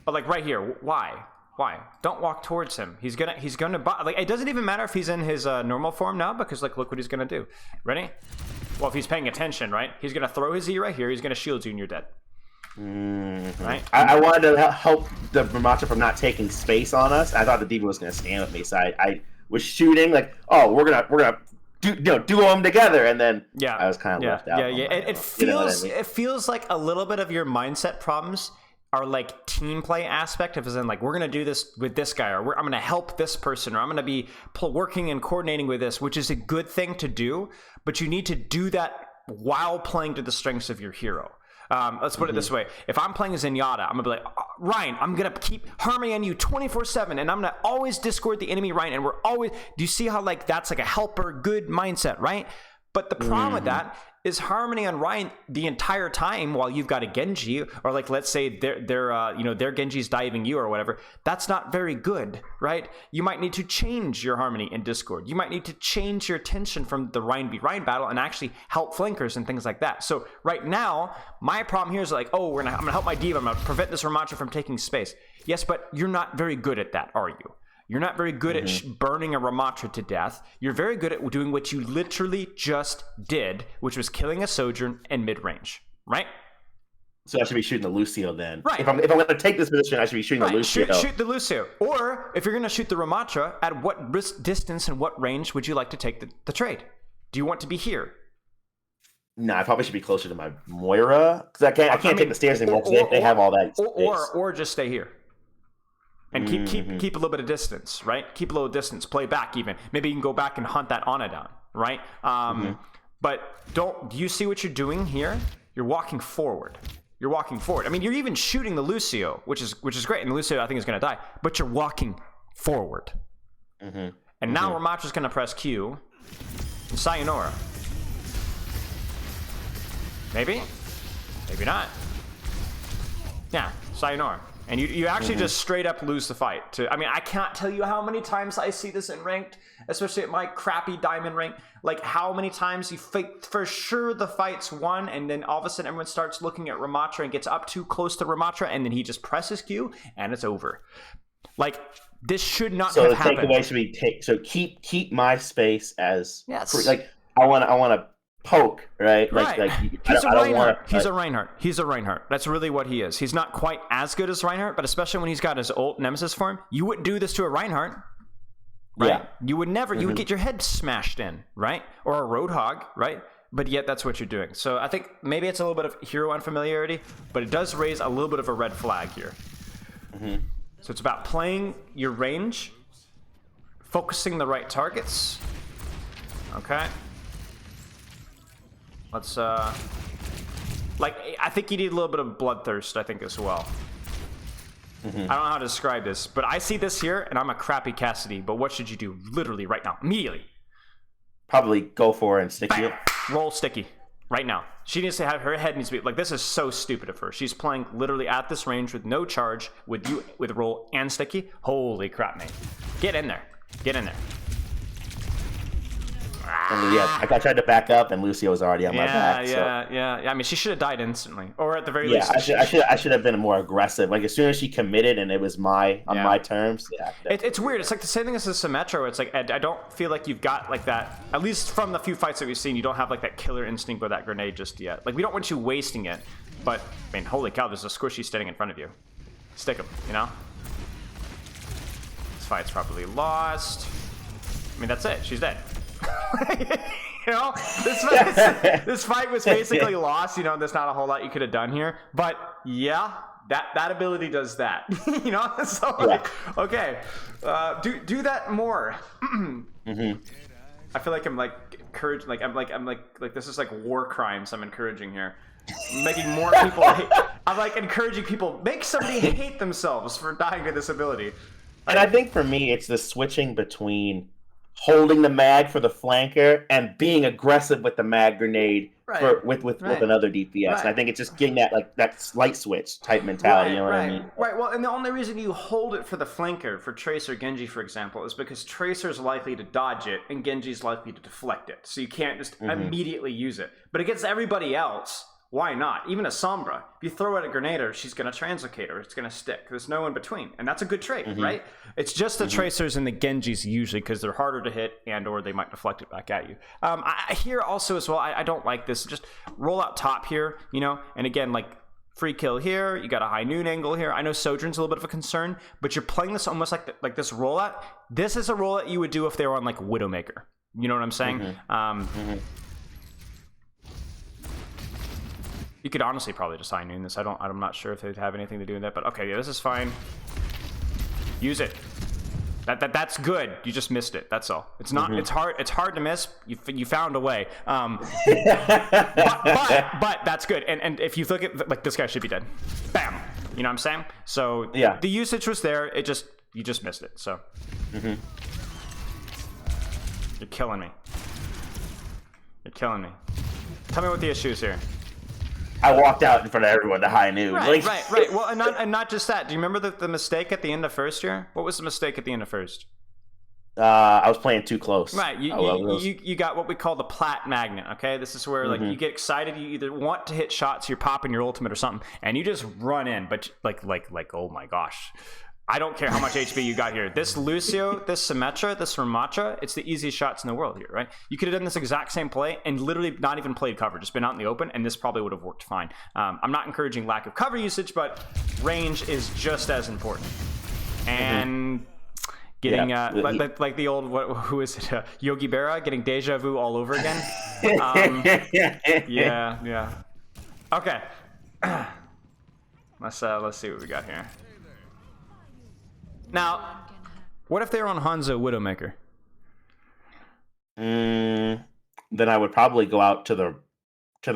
But like right here, why? Don't walk towards him. He's gonna like, it doesn't even matter if he's in his normal form now, because like, look what he's gonna do. Ready? Well, if he's paying attention, right? He's gonna throw his E right here. He's gonna shield you and you're dead. Right? I wanted to help the Ramacha from not taking space on us. I thought the D.Va was going to stand with me, so I was shooting like, oh, we're gonna do them together, and then I was kind of left out. It feels like a little bit of your mindset problems are like team play aspect of, as in like, we're gonna do this with this guy, or I'm gonna help this person, or I'm gonna be working and coordinating with this, which is a good thing to do, but you need to do that while playing to the strengths of your hero. Let's put it this way. If I'm playing Zenyatta, I'm going to be like, Ryan, I'm going to keep harming on you 24/7, and I'm going to always discord the enemy Ryan, and we're always... Do you see how like that's like a helper, good mindset, right? But the problem with that is harmony on Ryan the entire time while you've got a Genji, or like, let's say their Genji's diving you or whatever. That's not very good, right? You might need to change your harmony in Discord. You might need to change your attention from the Ryan v Ryan battle and actually help flankers and things like that. So right now, my problem here is like, oh, I'm gonna help my D.Va. I'm gonna prevent this Ramacha from taking space. Yes, but you're not very good at that, are you? You're not very good at burning a Ramacha to death. You're very good at doing what you literally just did, which was killing a Sojourn in mid-range, right? So I should be shooting the Lucio then. Right. If I'm going to take this position, I should be shooting the Lucio. Shoot the Lucio. Or if you're going to shoot the Ramacha, at what distance and what range would you like to take the trade? Do you want to be here? No, I probably should be closer to my Moira because I can't take the stairs anymore. They have all that. Or just stay here. And keep a little bit of distance, right? Keep a little distance. Play back even. Maybe you can go back and hunt that Ana down, right? But do you see what you're doing here? You're walking forward. I mean, you're even shooting the Lucio, which is great. And the Lucio, I think, is going to die. But you're walking forward. And now Ramatra's going to press Q. And Sayonara. Maybe? Maybe not. Yeah, Sayonara. And you actually just straight up lose the fight. I mean, I can't tell you how many times I see this in ranked, especially at my crappy diamond rank. Like, how many times you fake for sure the fight's won, and then all of a sudden everyone starts looking at Ramatra and gets up too close to Ramatra, and then he just presses Q, and it's over. Like, this should not have happened. So the takeaway should be keep my space as yes. I want to poke, right? Like he's a Reinhardt. That's really what he is. He's not quite as good as Reinhardt, but especially when he's got his ult Nemesis form, you wouldn't do this to a Reinhardt, right? Yeah. You would never. You would get your head smashed in, right? Or a Roadhog, right? But yet that's what you're doing. So I think maybe it's a little bit of hero unfamiliarity, but it does raise a little bit of a red flag here. So it's about playing your range, focusing the right targets. Okay. Let's, I think you need a little bit of bloodthirst, I think, as well. I don't know how to describe this, but I see this here, and I'm a crappy Cassidy, but what should you do literally right now? Immediately. Probably go for it and sticky it. Roll sticky. Right now. She needs to have, her head needs to be, like, this is so stupid of her. She's playing literally at this range with no charge, with roll and sticky. Holy crap, mate. Get in there. And yeah, I tried to back up, and Lucio was already on my back. Yeah. I mean, she should have died instantly, or at the very least. I should have been more aggressive. Like, as soon as she committed, and it was my terms. Yeah, it's weird. It's like the same thing as a Symmetra, where it's like I don't feel like you've got like that. At least from the few fights that we've seen, you don't have like that killer instinct with that grenade just yet. Like, we don't want you wasting it, but I mean, holy cow, there's a squishy standing in front of you. Stick him, you know. This fight's probably lost. I mean, that's it. She's dead. You know, this fight was basically lost. You know, there's not a whole lot you could have done here, but yeah, that ability does that. You know, so like, okay, do that more. I feel like I'm like encouraging, like I'm like this is like war crimes I'm encouraging here. I'm making more people I'm like encouraging people, make somebody hate themselves for dying to this ability. And I think for me, it's the switching between holding the mag for the flanker and being aggressive with the mag grenade with another DPS. And I think it's just getting that light switch type mentality. You know what I mean? Right. Well, and the only reason you hold it for the flanker, for Tracer Genji, for example, is because Tracer's likely to dodge it and Genji's likely to deflect it. So you can't just immediately use it. But against everybody else, why not? Even a Sombra, if you throw out a Grenader, she's going to translocate her. It's going to stick. There's no in between. And that's a good trait, right? It's just the Tracers and the Genjis usually because they're harder to hit and or they might deflect it back at you. I hear also as well, I don't like this. Just roll out top here, you know? And again, like free kill here. You got a high noon angle here. I know Sojourn's a little bit of a concern, but you're playing this almost like this rollout. This is a rollout you would do if they were on like Widowmaker. You know what I'm saying? You could honestly probably just high noon this. I'm not sure if they'd have anything to do with that, but okay, yeah, this is fine. Use it. That's good. You just missed it. That's all. It's not. It's hard to miss. You found a way. But that's good. And if you look at like this guy should be dead. Bam. You know what I'm saying? So yeah, the usage was there. You just missed it. So you're killing me. Tell me what the issue is here. I walked out in front of everyone to high noon. Right. Well, and not just that. Do you remember the mistake at the end of first year? What was the mistake at the end of first? I was playing too close. Right. You got what we call the plat magnet. Okay, this is where like you get excited. You either want to hit shots, you're popping your ultimate or something, and you just run in. But like oh my gosh. I don't care how much HP you got here. This Lucio, this Symmetra, this Ramatra, it's the easiest shots in the world here, right? You could have done this exact same play and literally not even played cover, just been out in the open, and this probably would have worked fine. I'm not encouraging lack of cover usage, but range is just as important. And getting Yeah. like the old who is it? Yogi Berra getting deja vu all over again. Yeah. Okay. Let's see what we got here. Now, what if they were on Hanzo Widowmaker? Then I would probably go out to the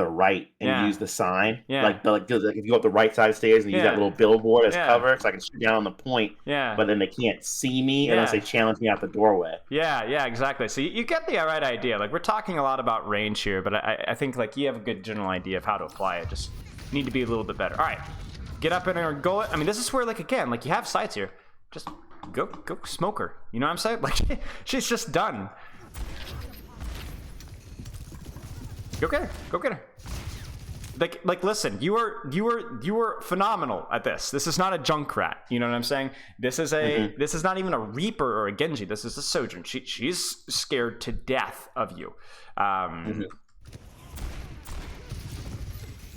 right and use the sign. Yeah. Like if you go up the right side of the stairs and use that little billboard as cover, so I can shoot down on the point. Yeah. But then they can't see me unless they challenge me out the doorway. Yeah, exactly. So you get the right idea. Like, we're talking a lot about range here, but I think like you have a good general idea of how to apply it. Just need to be a little bit better. All right, get up in there and go. I mean, this is where, like, again, like, you have sights here. Just go smoke her. You know what I'm saying? Like, she's just done. Go get her. Like, listen, you were phenomenal at this. This is not a Junkrat. You know what I'm saying? This is this is not even a Reaper or a Genji. This is a Sojourn. She's scared to death of you.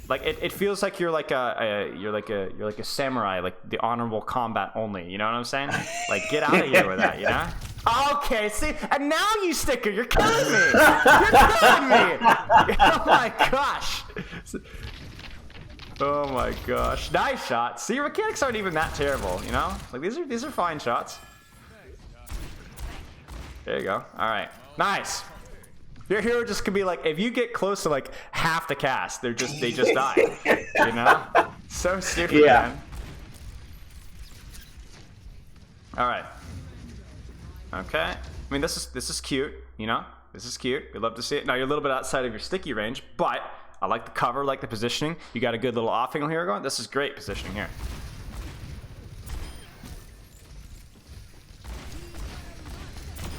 Like, it feels like you're like a samurai, like the honorable combat only. You know what I'm saying? Like, get out of here with that. You know? Okay, see, and now you sticker. You're killing me. Oh my gosh. Oh my gosh. Nice shot. See, your mechanics aren't even that terrible. You know, like these are fine shots. There you go. All right, nice. Your hero just could be like, if you get close to like half the cast, they just die. You know? So stupid, man. All right. Okay. I mean, this is cute. You know, this is cute. We'd love to see it. Now you're a little bit outside of your sticky range, but I like the cover, like the positioning. You got a good little off angle here going. This is great positioning here.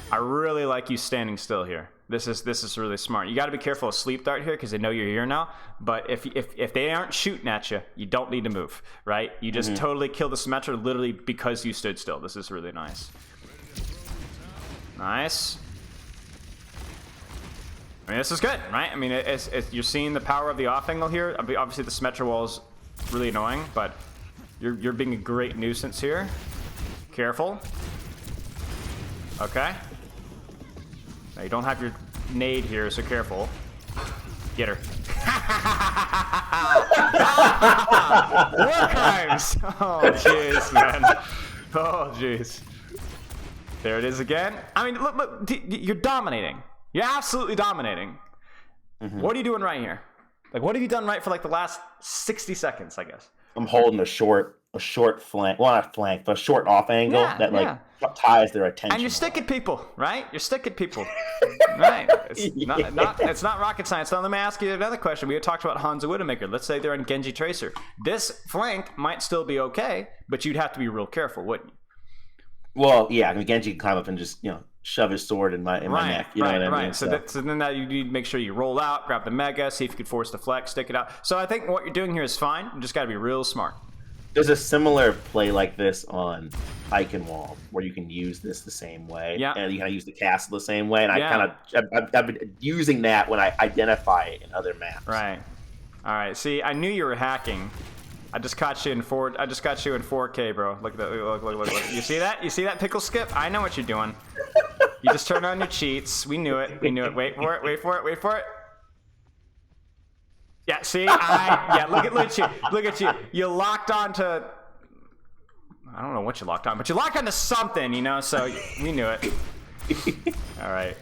I really like you standing still here. This is really smart. You got to be careful of sleep dart here because they know you're here now. But if they aren't shooting at you, you don't need to move, right? You just totally kill the Symmetra literally because you stood still. This is really nice. Nice. I mean, this is good, right? I mean, you're seeing the power of the off angle here. Obviously, the Symmetra wall is really annoying, but you're being a great nuisance here. Careful. Okay. Now, you don't have your nade here, so careful. Get her. War crimes! Oh, jeez, man. Oh, jeez. There it is again. I mean, look, you're dominating. You're absolutely dominating. What are you doing right here? Like, what have you done right for like the last 60 seconds, I guess? I'm holding a short flank. Well, not flank, but a short off angle that ties their attention. And you're sticking people, right? You're sticking people. Right. It's not rocket science. Now, let me ask you another question. We had talked about Hanzo Widowmaker. Let's say they're in Genji Tracer. This flank might still be okay, but you'd have to be real careful, wouldn't you? Well, yeah. I mean, Genji can climb up and just, shove his sword in my neck. You know what I mean? So then you need to make sure you roll out, grab the Mega, see if you could force the flex, stick it out. So I think what you're doing here is fine. You just got to be real smart. There's a similar play like this on Eichenwald where you can use this the same way. Yeah. And you kind of use the castle the same way. And I've been using that when I identify it in other maps. Right. All right. See, I knew you were hacking. I just caught you in 4K, bro. Look. You see that? You see that pickle skip? I know what you're doing. You just turned on your cheats. We knew it. Wait for it. Yeah, see? Look at you. You locked on to... I don't know what you locked on, but you locked onto something, so we knew it. All right.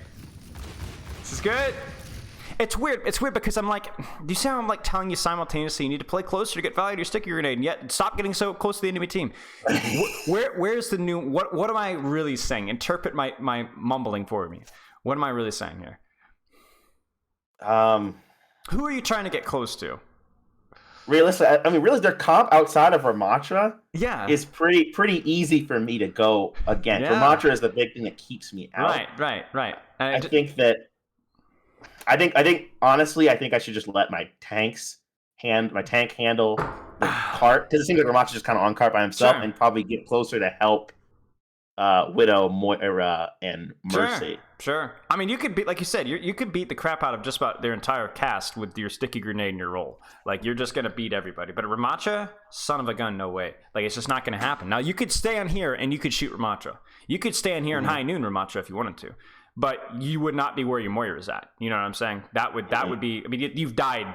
This is good. It's weird because I'm like, do you see how I'm like telling you simultaneously you need to play closer to get value to your sticky grenade, and yet stop getting so close to the enemy team? Where's the new, what am I really saying? Interpret my mumbling for me. What am I really saying here? Who are you trying to get close to? Realistically, their comp outside of Ramatra is pretty easy for me to go against. Yeah. Ramatra is the big thing that keeps me out. Right. I think honestly, I should just let my tank handle the cart, because it seems like Ramacha's just kind of on cart by himself, and probably get closer to help Widow, Moira, and Mercy. Sure. I mean, you could beat, like you said, you could beat the crap out of just about their entire cast with your sticky grenade and your roll. Like, you're just going to beat everybody. But Ramacha, son of a gun, no way. Like, it's just not going to happen. Now, you could stay on here and you could shoot Ramacha. You could stay on here in high noon Ramacha if you wanted to. But you would not be where your Moira is at. You know what I'm saying? That would be, I mean, you've died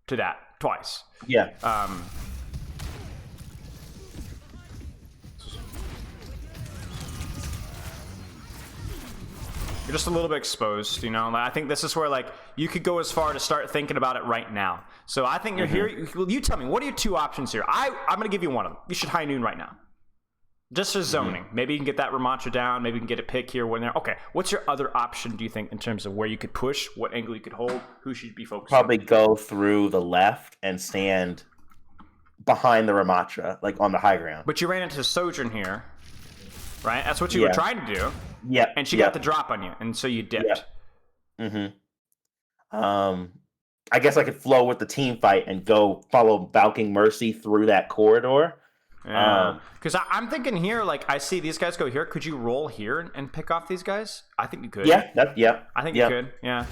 to that twice. Yeah. You're just a little bit exposed, you know. I think this is where, like, you could go as far to start thinking about it right now. So I think you're here. You tell me, what are your two options here? I'm going to give you one of them. You should high noon right now. Just for zoning. Maybe you can get that Ramacha down. Maybe you can get a pick here, one there. Okay, what's your other option, do you think, in terms of where you could push, what angle you could hold, who should be focused Probably go through the left and stand behind the Ramacha, like on the high ground. But you ran into Sojourn here, right? That's what you were trying to do. Yeah. And she got the drop on you, and so you dipped. Yeah. I guess I could flow with the team fight and go follow Valking Mercy through that corridor. Yeah. Because I'm thinking here, like, I see these guys go here. Could you roll here and pick off these guys? I think you could. Yeah. I think you could. Yeah.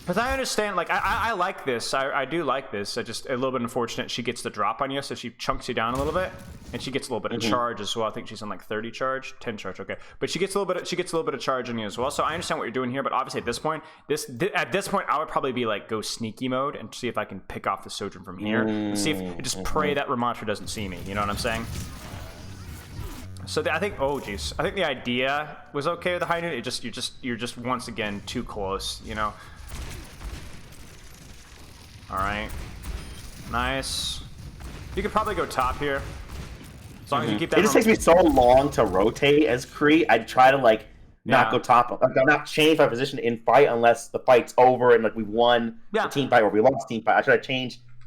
Because I understand, like, I like this. I do like this. I just a little bit unfortunate she gets the drop on you, so she chunks you down a little bit, and she gets a little bit of charge as well. I think she's on like 30 charge, 10 charge, okay. But she gets a little bit of charge on you as well. So I understand what you're doing here, but obviously at this point, I would probably be like go sneaky mode and see if I can pick off the Sojourn from here, and see if just pray that Ramacha doesn't see me. You know what I'm saying? So I think, oh geez, I think the idea was okay with the high noon. You're just once again too close. You know. All right, nice. You could probably go top here, as long as you keep that. It just takes me so long to rotate as Kree. I'd try to like not go top. I'll not change my position in fight unless the fight's over and like we won the team fight or we lost the team fight.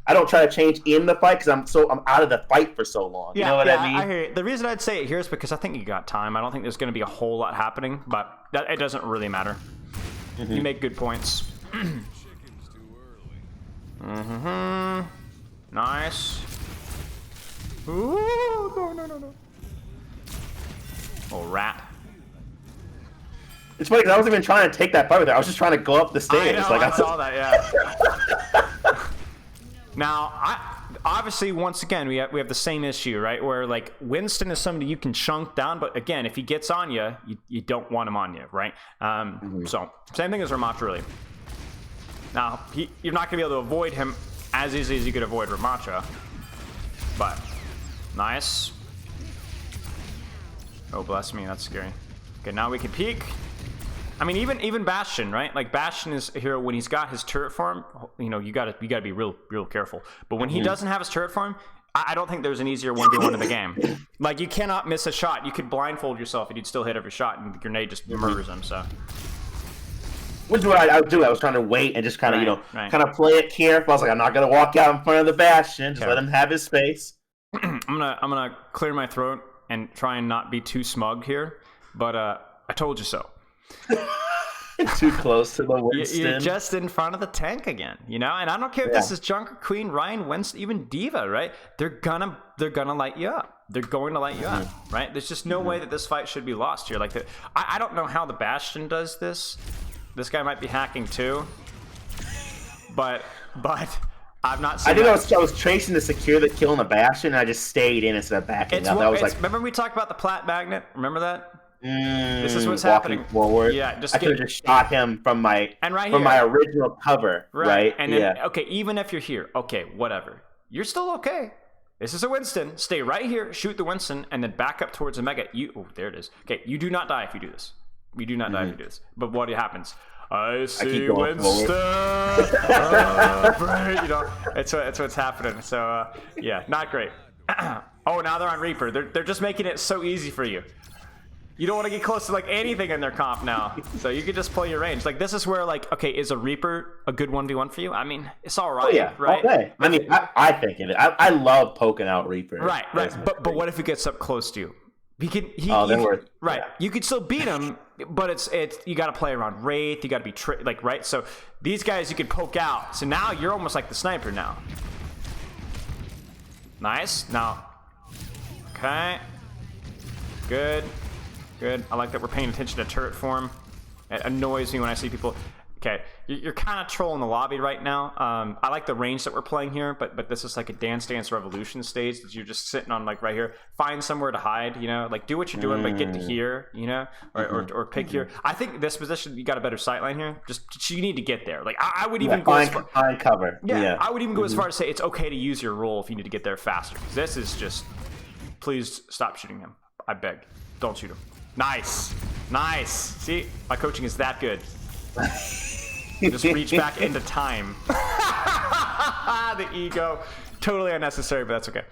I don't try to change in the fight because I'm out of the fight for so long. You know what I mean? I hear you. The reason I'd say it here is because I think you got time. I don't think there's going to be a whole lot happening, but it doesn't really matter. You make good points. Nice. Ooh, no. Oh, rat. It's funny because I wasn't even trying to take that fight with her. I was just trying to go up the stairs. I saw that, yeah. Now, obviously, once again, we have the same issue, right? Where, like, Winston is somebody you can chunk down, but again, if he gets on you, you don't want him on you, right? So, same thing as Ramacha, really. Now, you're not going to be able to avoid him as easily as you could avoid Ramacha. But, nice. Oh, bless me, that's scary. Okay, now we can peek. I mean, even Bastion, right? Like, Bastion is a hero when he's got his turret form. You know, you gotta be real careful. But when he doesn't have his turret form, I don't think there's an easier 1v1 in the game. Like, you cannot miss a shot. You could blindfold yourself and you'd still hit every shot, and the grenade just murders him, so... Which is what I would do. I was trying to wait and just kind of, kind of play it careful. I was like, I'm not going to walk out in front of the Bastion. Just let him have his space. I'm gonna clear my throat and try and not be too smug here, but I told you so. Too close to the Winston. You're just in front of the tank again, you know. And I don't care if this is Junker, Queen, Ryan, Winston, even Diva, right? They're gonna light you up. They're going to light you up, right? There's just no way that this fight should be lost here. Like, I don't know how the Bastion does this. This guy might be hacking too, but I've not seen. I was tracing to secure the kill in the Bastion, and I just stayed in instead of backing up. Remember we talked about the plat magnet? Remember that? This is what's happening. Forward. Yeah, I could have just shot him from my my original cover, right? And then okay, even if you're here, okay, whatever, you're still okay. This is a Winston. Stay right here, shoot the Winston, and then back up towards Omega. There it is. Okay, you do not die if you do this. You do not die if you do this. But what happens? I see Winston. Right, you know, it's what's happening. So yeah, not great. Oh, now they're on Reaper. They're just making it so easy for you. You don't want to get close to like anything in their comp now, so you can just play your range. Like this is where like, okay, is a Reaper a good 1v1 for you? I mean, it's all right, right? Okay. I mean, I think it. I love poking out Reaper. Right. But what if he gets up close to you? You could still beat him, but it's you got to play around Wraith. You got to be right. So these guys you could poke out. So now you're almost like the sniper now. Nice. Now, okay, good. I like that we're paying attention to turret form. It annoys me when I see people. Okay, you're kind of trolling the lobby right now. I like the range that we're playing here, but this is like a Dance Dance Revolution stage that you're just sitting on, like right here. Find somewhere to hide, you know, like do what you're doing, but get to here, you know, or pick here. I think this position, you got a better sight line here. Just you need to get there. Like I would even go find cover. Yeah, I would even go as far as say it's okay to use your roll if you need to get there faster. This is just, please stop shooting him. I beg, don't shoot him. Nice. See, my coaching is that good. Just reach back into time. The ego, totally unnecessary, but that's okay.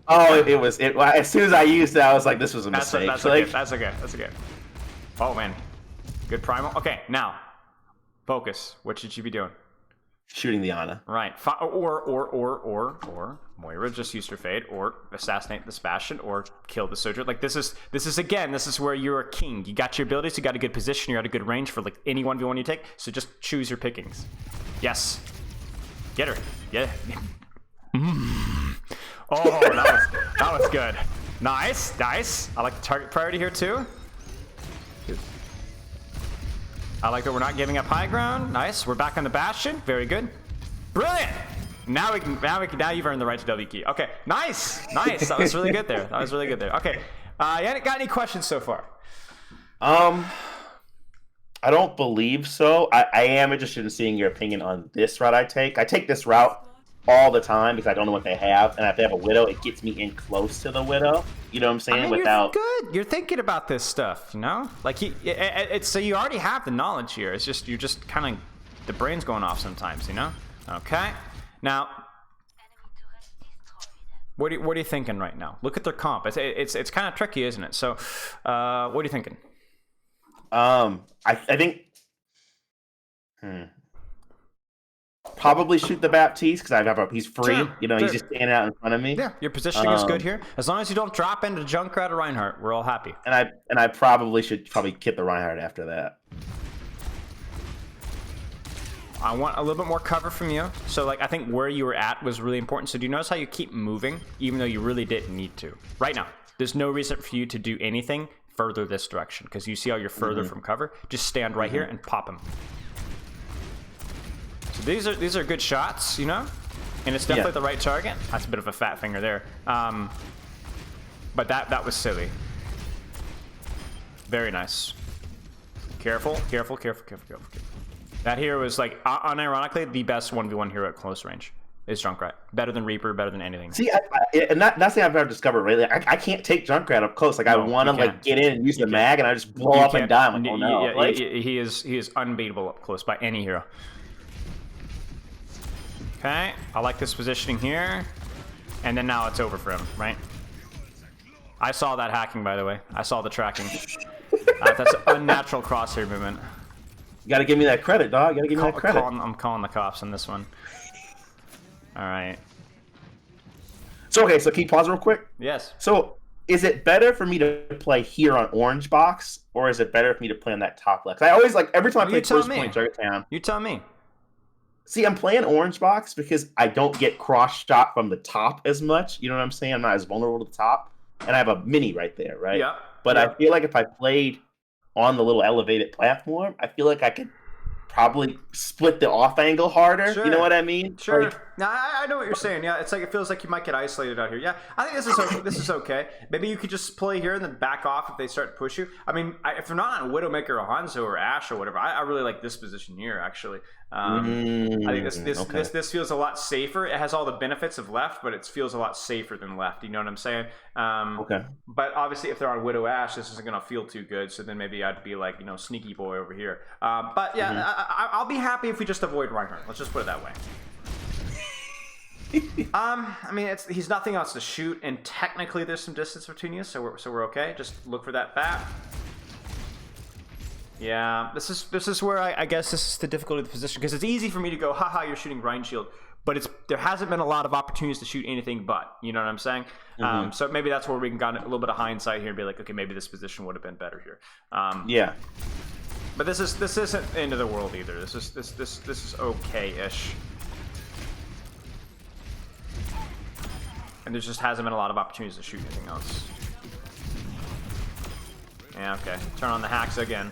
Oh, it was. As soon as I used it, I was like, "This was a mistake." That's okay. Oh man, good primal. Okay, now focus. What should you be doing? Shooting the Ana. Right. Or Moira just used her fade, or assassinate the Sebastian, or kill the Sojourner. Like this is where you're a king. You got your abilities, you got a good position, you're at a good range for like any 1v1 you take. So just choose your pickings. Yes. Get her. Yeah. Oh, that was good. Nice. I like the target priority here too. I like that we're not giving up high ground. Nice. We're back on the Bastion. Very good. Brilliant. Now you've earned the right to W key. Okay. Nice. That was really good there. Okay. You got any questions so far? I don't believe so. I am interested in seeing your opinion on this route I take. I take this route all the time because I don't know what they have, and if they have a Widow, it gets me in close to the Widow. You know what I'm saying? I mean, you're good. You're thinking about this stuff, you know? Like so you already have the knowledge here. It's just you're just kind of the brain's going off sometimes, you know? Okay. Now, what are you thinking right now? Look at their comp. It's kind of tricky, isn't it? So, what are you thinking? I think. Probably shoot the Baptiste because he's free. Sure, you know, he's just standing out in front of me. Yeah, your positioning is good here. As long as you don't drop into Junkrat or Reinhardt, we're all happy. And I probably should kit the Reinhardt after that. I want a little bit more cover from you. So like I think where you were at was really important. So do you notice how you keep moving even though you really didn't need to? Right now, there's no reason for you to do anything further this direction because you see how you're further from cover. Just stand right here and pop him. So these are good shots, you know, and it's definitely the right target. That's a bit of a fat finger there, but that was silly. Very nice. Careful. That hero was like unironically the best 1v1 hero at close range. Is Junkrat better than Reaper, better than anything? See, and that's the thing I've ever discovered. Really, I can't take Junkrat up close. Like I want to like get in and use the mag, and I just blow up and die. I'm like, oh no! Yeah, like, he is unbeatable up close by any hero. Okay, I like this positioning here. And then now it's over for him, right? I saw that hacking, by the way. I saw the tracking. That's unnatural crosshair movement. You gotta give me that credit, dog. You gotta give me that credit. I'm calling the cops on this one. All right. So, okay, so can you pause real quick? Yes. So, is it better for me to play here on orange box, or is it better for me to play on that top left? I always like, every time I play first point target town. You tell me. See, I'm playing orange box because I don't get cross shot from the top as much. You know what I'm saying? I'm not as vulnerable to the top. And I have a mini right there, right? Yeah. But I feel like if I played on the little elevated platform, I feel like I could probably split the off angle harder. Sure. You know what I mean? Sure. Like, now I know what you're saying. Yeah, it's like it feels like you might get isolated out here. Yeah, I think this is okay. Maybe you could just play here and then back off if they start to push you. I mean, if they're not on Widowmaker or Hanzo or Ashe or whatever, I really like this position here actually. I think this feels a lot safer. It has all the benefits of left, but it feels a lot safer than left. You know what I'm saying? Okay. But obviously, if they're on Widow Ashe, this isn't gonna feel too good. So then maybe I'd be like, sneaky boy over here. But yeah, I'll be happy if we just avoid Reinhardt. Let's just put it that way. I mean, he's nothing else to shoot, and technically there's some distance between you, so we're okay. Just look for that bat. Yeah, this is where I guess this is the difficulty of the position, because it's easy for me to go, haha, you're shooting Rhine Shield, but there hasn't been a lot of opportunities to shoot anything but, you know what I'm saying? So maybe that's where we can get a little bit of hindsight here and be like, okay, maybe this position would have been better here. Yeah. But this isn't the end of the world either. This is okay-ish. And there just hasn't been a lot of opportunities to shoot anything else. Yeah, okay. Turn on the hacks again.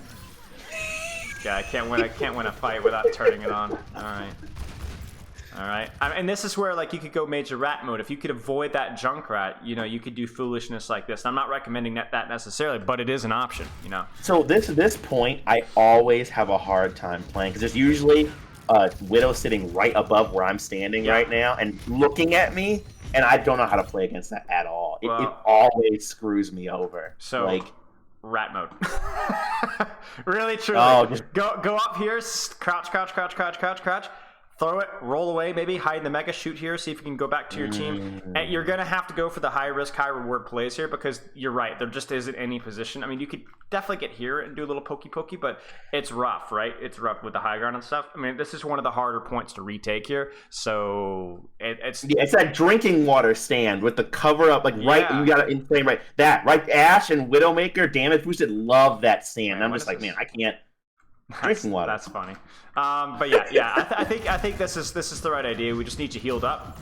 guy. I can't win a fight without turning it on. All right. And this is where like you could go major rat mode. If you could avoid that Junkrat, you know, you could do foolishness like this. And I'm not recommending that necessarily, but it is an option, you know. So this point, I always have a hard time playing because there's usually a Widow sitting right above where I'm standing right now and looking at me, and I don't know how to play against that at all. It always screws me over. So like rat mode. Really, truly. Oh, just go up here, crouch. Throw it, roll away, maybe hide in the mega, shoot here, see if you can go back to your team. And you're going to have to go for the high risk, high reward plays here because you're right. There just isn't any position. I mean, you could definitely get here and do a little pokey, but it's rough, right? It's rough with the high ground and stuff. I mean, this is one of the harder points to retake here. So it's that drinking water stand with the cover up, like right, you got it in frame right. That, right? Ash and Widowmaker, damage boosted, love that stand. Man, I'm just like, man, I can't. Drinking water. That's funny. But yeah. I think this is the right idea. We just need you healed up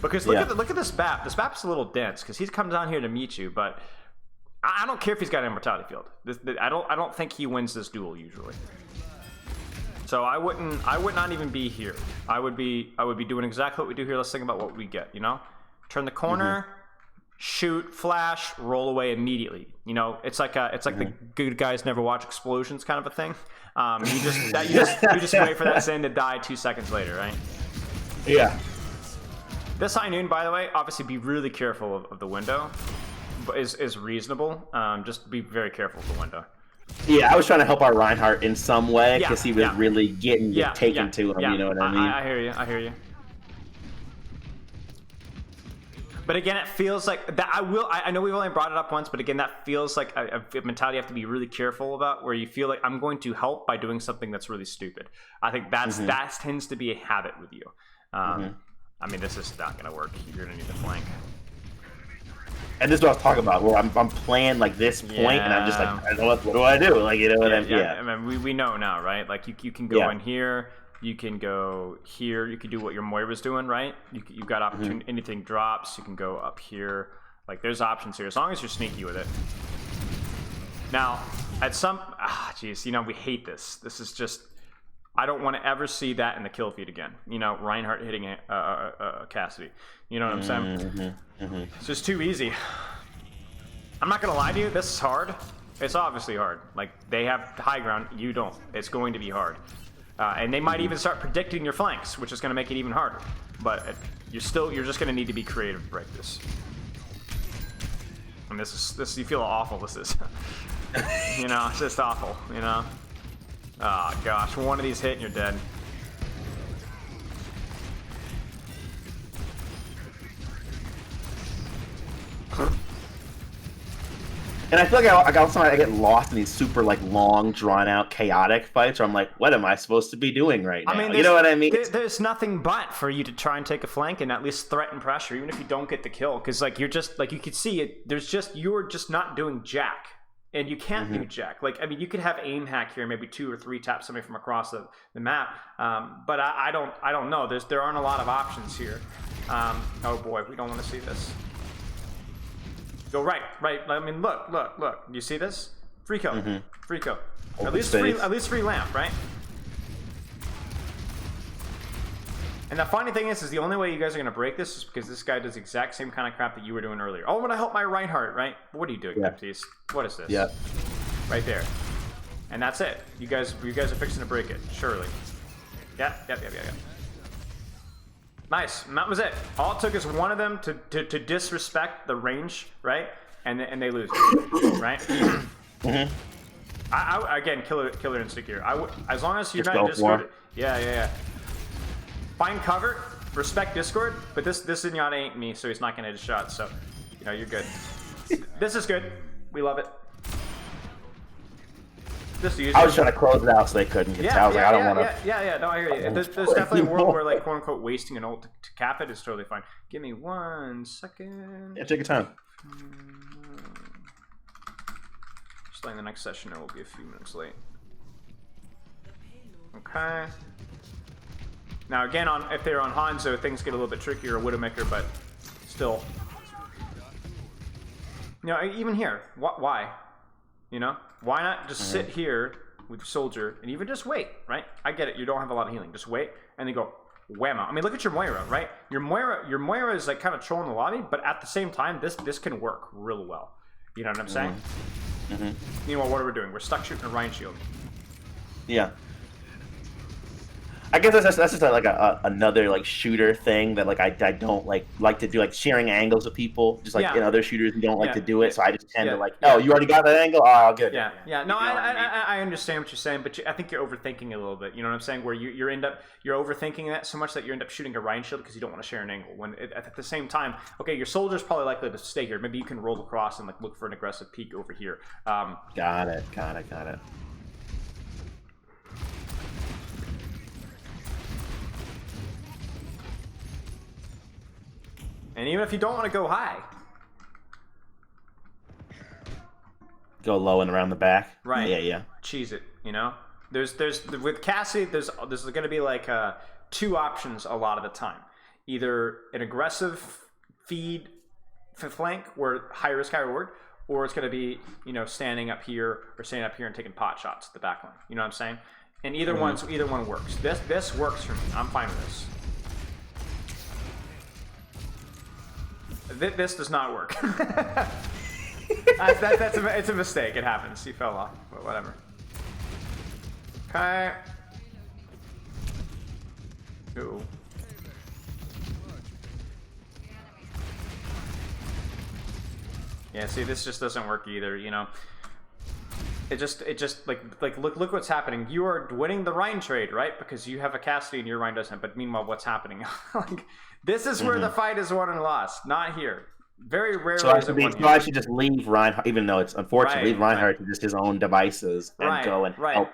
because look at this BAP. This BAP's a little dense because he's come down here to meet you, but I don't care if he's got an immortality field. I don't think he wins this duel usually. So I would not even be here. I would be doing exactly what we do here. Let's think about what we get. You know, turn the corner. Shoot, flash, roll away immediately. You know, it's like the good guys never watch explosions kind of a thing. You just wait for that Zen to die 2 seconds later, right? Yeah. This high noon, by the way, obviously be really careful of the window. Is reasonable. Just be very careful of the window. Yeah, I was trying to help our Reinhardt in some way because he was really getting taken to him. You know what I mean? I hear you. But again, it feels like that. I know we've only brought it up once, but again, that feels like a mentality you have to be really careful about, where you feel like I'm going to help by doing something that's really stupid. I think that tends to be a habit with you. I mean, this is not going to work. You're going to need the flank. And this is what I was talking about, where I'm playing like this point, and I'm just like, I don't know what do I do? Like, you know what I mean? I mean, we know now, right? Like you can go in here. You can go here. You can do what your Moira's doing, right? You've got opportunity. Anything drops, you can go up here. Like, there's options here as long as you're sneaky with it. Now, at some, geez, you know, we hate this. This is just, I don't want to ever see that in the kill feed again. You know, Reinhardt hitting Cassidy. You know what I'm saying? It's just too easy. I'm not gonna lie to you. This is hard. It's obviously hard. Like, they have high ground. You don't. It's going to be hard. And they might even start predicting your flanks, which is going to make it even harder. But you're just going to need to be creative to break this. And this you feel how awful this is. You know, it's just awful, you know? Oh gosh, one of these hit and you're dead. And I feel like I get lost in these super like long, drawn out, chaotic fights where I'm like, what am I supposed to be doing right now? I mean, you know what I mean? There's nothing but for you to try and take a flank and at least threaten pressure, even if you don't get the kill. Because like you're just like you can see it. You're just not doing jack, and you can't do jack. Like I mean, you could have aim hack here, maybe 2 or 3 tap somebody from across the map. But I don't know. There aren't a lot of options here. Oh boy, we don't want to see this. Go right. I mean, look. You see this? Free kill. Free kill. At least free lamp, right? And the funny thing is the only way you guys are gonna break this is because this guy does the exact same kind of crap that you were doing earlier. Oh, I'm gonna help my Reinhardt, right? What are you doing, Baptiste? What is this? Yeah. Right there. And that's it. You guys are fixing to break it, surely. Yeah. Nice. And that was it. All it took is one of them to disrespect the range, right? And they lose, right? I again, killer instinct here. As long as you're not in Discord. Yeah. Find cover, respect Discord, but this Zenyatta ain't me, so he's not gonna hit a shot. So, you know, you're good. This is good. We love it. I was trying to close it out so they couldn't get I was like, I don't want to. Yeah. No, I hear you. There's definitely a world where, like, quote unquote, wasting an ult to cap it is totally fine. Give me 1 second. Yeah, take your time. Just like the next session, it will be a few minutes late. Okay. Now, again, if they're on Hanzo, things get a little bit trickier, or Widowmaker, but still. You know, even here, why? You know? Why not just sit here with your soldier and even just wait, right? I get it. You don't have a lot of healing. Just wait and then go whammo. I mean, look at your Moira, right? Your Moira is like kind of trolling the lobby, but at the same time, this can work real well. You know what I'm saying? Meanwhile, what are we doing? We're stuck shooting a Rhine shield. Yeah. I guess that's just like another like shooter thing that like I don't like to do, like sharing angles with people, just like in other shooters you don't like to do it, so I just tend to like, oh, you already got that angle, oh good. No, I understand what you're saying, but I think you're overthinking a little bit. You know what I'm saying? Where you're overthinking that so much that you end up shooting a Rhine shield because you don't want to share an angle. When at the same time, okay, your soldier's probably likely to stay here. Maybe you can roll across and like look for an aggressive peek over here. Got it. And even if you don't want to go high, go low and around the back. Right. Yeah. Cheese it. You know, there's with Cassidy, there's going to be like two options a lot of the time. Either an aggressive feed flank where high risk, high reward, or it's going to be, you know, standing up here and taking pot shots at the back line. You know what I'm saying? And either one works. This works for me. I'm fine with this. This does not work. It's a mistake. It happens. He fell off, but whatever. Okay. Ooh. Yeah. See, this just doesn't work either. You know. It just like look what's happening. You are winning the Rhine trade, right? Because you have a Cassidy and your Rhine doesn't. But meanwhile, what's happening? Like, this is where the fight is won and lost, not here. Very rarely. So I should just leave Reinhardt, even though it's unfortunate, leave Reinhardt to just his own devices and go and help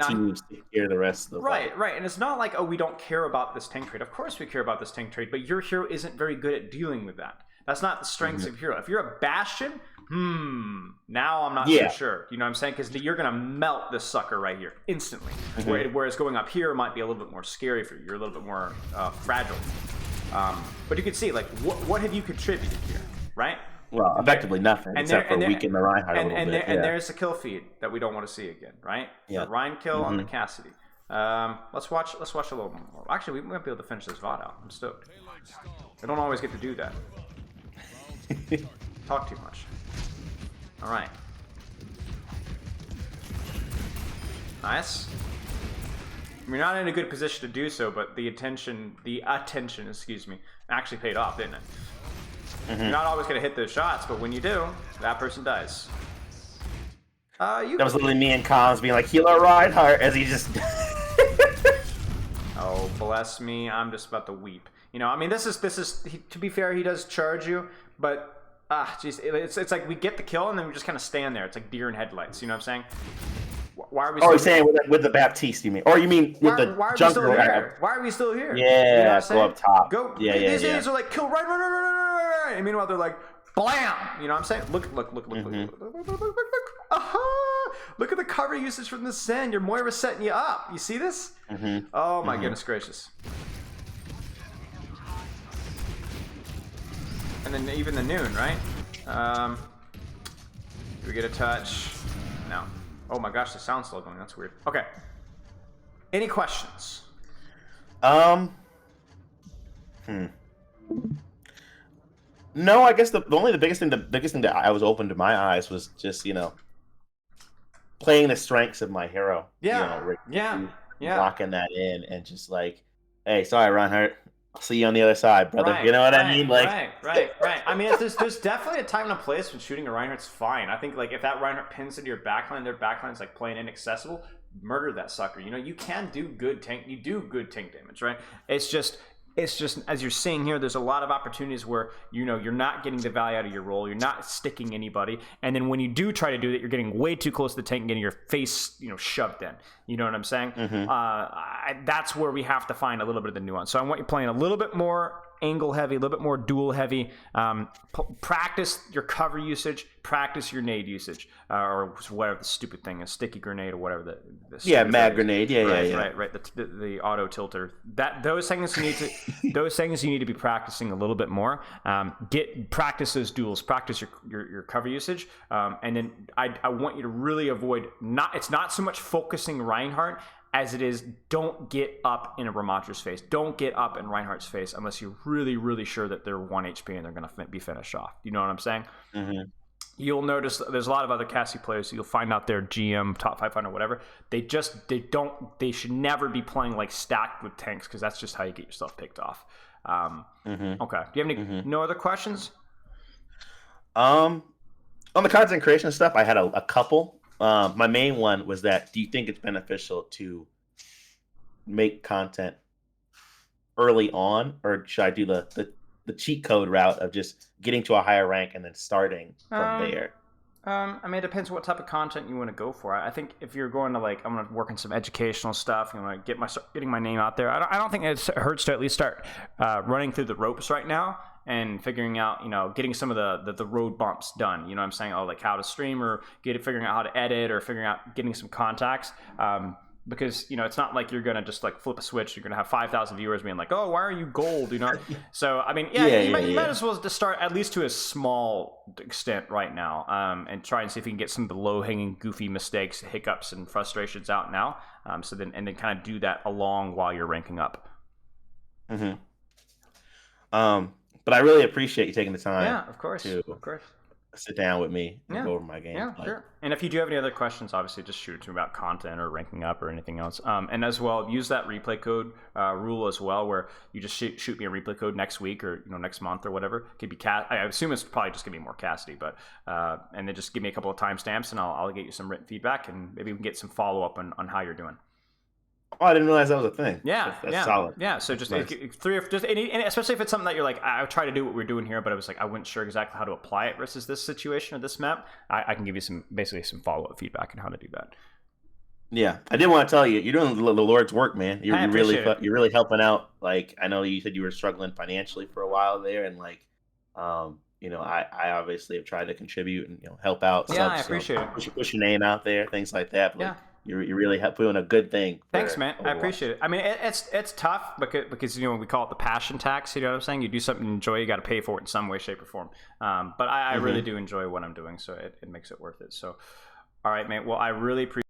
teams secure the rest of the fight. Right. And it's not like, oh, we don't care about this tank trade. Of course we care about this tank trade, but your hero isn't very good at dealing with that. That's not the strengths of your hero. If you're a Bastion, now I'm not so sure. You know what I'm saying? Because you're going to melt this sucker right here instantly. Whereas going up here might be a little bit more scary for you. You're a little bit more fragile. But you can see, like, what have you contributed here, right? Well, effectively nothing, except for weakening the Reinhardt a little bit. And there's a kill feed that we don't want to see again, right? Yeah. The Rhine kill on the Cassidy. Let's watch a little more. Actually, we might be able to finish this VOD out. I'm stoked. I don't always get to do that. Talk too much. All right. Nice. You're not in a good position to do so, but the attention, excuse me, actually paid off, didn't it? You're not always going to hit those shots, but when you do, that person dies. That was literally me and Collins being like, healer Reinhardt, as he just... Oh, bless me. I'm just about to weep. You know, I mean, this is to be fair, he does charge you, but jeez, it's like we get the kill and then we just kind of stand there. It's like deer in headlights. You know what I'm saying? Why are we? You're saying with the Baptiste, you mean? Or you mean with the jungle? Why are we still here? Yeah, you know go up top. Go. Yeah. These idiots are like, kill right. And meanwhile, they're like, blam. You know what I'm saying? Look. Aha! Look at the cover usage from the Zen. Your Moira's setting you up. You see this? Oh my goodness gracious. And then even the noon, right? Do we get a touch? No. Oh my gosh, the sound's still going. That's weird. Okay. Any questions? No, I guess the biggest thing that I was open to my eyes was just, you know, playing the strengths of my hero. Yeah. You know, locking that in and just like, hey, sorry, Reinhardt. I'll see you on the other side, brother. Right, you know what I mean? Like, right. I mean, there's definitely a time and a place when shooting a Reinhardt's fine. I think like if that Reinhardt pins into your backline, their backline's like playing inaccessible, murder that sucker. You know, you can do good tank. You do good tank damage, right? It's just as you're seeing here, there's a lot of opportunities where, you know, you're not getting the value out of your role, you're not sticking anybody, and then when you do try to do that, you're getting way too close to the tank and getting your face, you know, shoved in. You know what I'm saying? That's where we have to find a little bit of the nuance. So I want you playing a little bit more angle heavy, a little bit more dual heavy. Practice your cover usage, practice your nade usage, or whatever the stupid thing is, sticky grenade or whatever the mag grenade, right. The auto tilter. Those things you need to be practicing a little bit more. Practice those duels, practice your cover usage, and then I want you to really avoid it's not so much focusing Reinhardt as it is, don't get up in a Ramatra's face. Don't get up in Reinhardt's face unless you're really, really sure that they're 1 HP and they're going to be finished off. You know what I'm saying? Mm-hmm. You'll notice there's a lot of other Cassidy players. You'll find out their GM, top 500, whatever. They should never be playing like stacked with tanks, because that's just how you get yourself picked off. Okay. Do you have any no other questions? On the content creation stuff, I had a couple. My main one was that, do you think it's beneficial to make content early on, or should I do the cheat code route of just getting to a higher rank and then starting from there? I mean, it depends what type of content you want to go for. I think if you're going to I'm going to work on some educational stuff, I'm going to getting my name out there. I don't think it hurts to at least start running through the ropes right now and figuring out, getting some of the road bumps done. You know what I'm saying? Like how to stream, or figuring out how to edit, or figuring out getting some contacts. Because it's not like you're gonna just flip a switch. You're gonna have 5,000 viewers being like, "Oh, why are you gold?" So I mean, you might as well just start at least to a small extent right now, and try and see if you can get some of the low-hanging, goofy mistakes, hiccups, and frustrations out now. So then kind of do that along while you're ranking up. Mm-hmm. But I really appreciate you taking the time. Yeah, of course. Sit down with me and go over my game. Yeah, sure. And if you do have any other questions, obviously just shoot it to me about content or ranking up or anything else. And as well, use that replay code rule as well, where you just shoot me a replay code next week or next month or whatever. It could be I assume it's probably just gonna be more Cassidy, but and then just give me a couple of timestamps and I'll get you some written feedback, and maybe we can get some follow up on how you're doing. Oh, I didn't realize that was a thing. Yeah, that's solid. Yeah, so just nice. And especially if it's something that you're like, I try to do what we're doing here, but I was like, I wasn't sure exactly how to apply it versus this situation or this map. I can give you some follow up feedback on how to do that. Yeah, I did want to tell you, you're doing the Lord's work, man. You're really helping out. Like, I know you said you were struggling financially for a while there, and I obviously have tried to contribute and help out. Yeah, I appreciate it. Push your name out there, things like that. But, yeah. You're really doing a good thing. Thanks, man. I appreciate it. I mean, it's tough because we call it the passion tax. You know what I'm saying? You do something you enjoy, you got to pay for it in some way, shape, or form. But I really do enjoy what I'm doing, so it makes it worth it. So, all right, man. Well, I really appreciate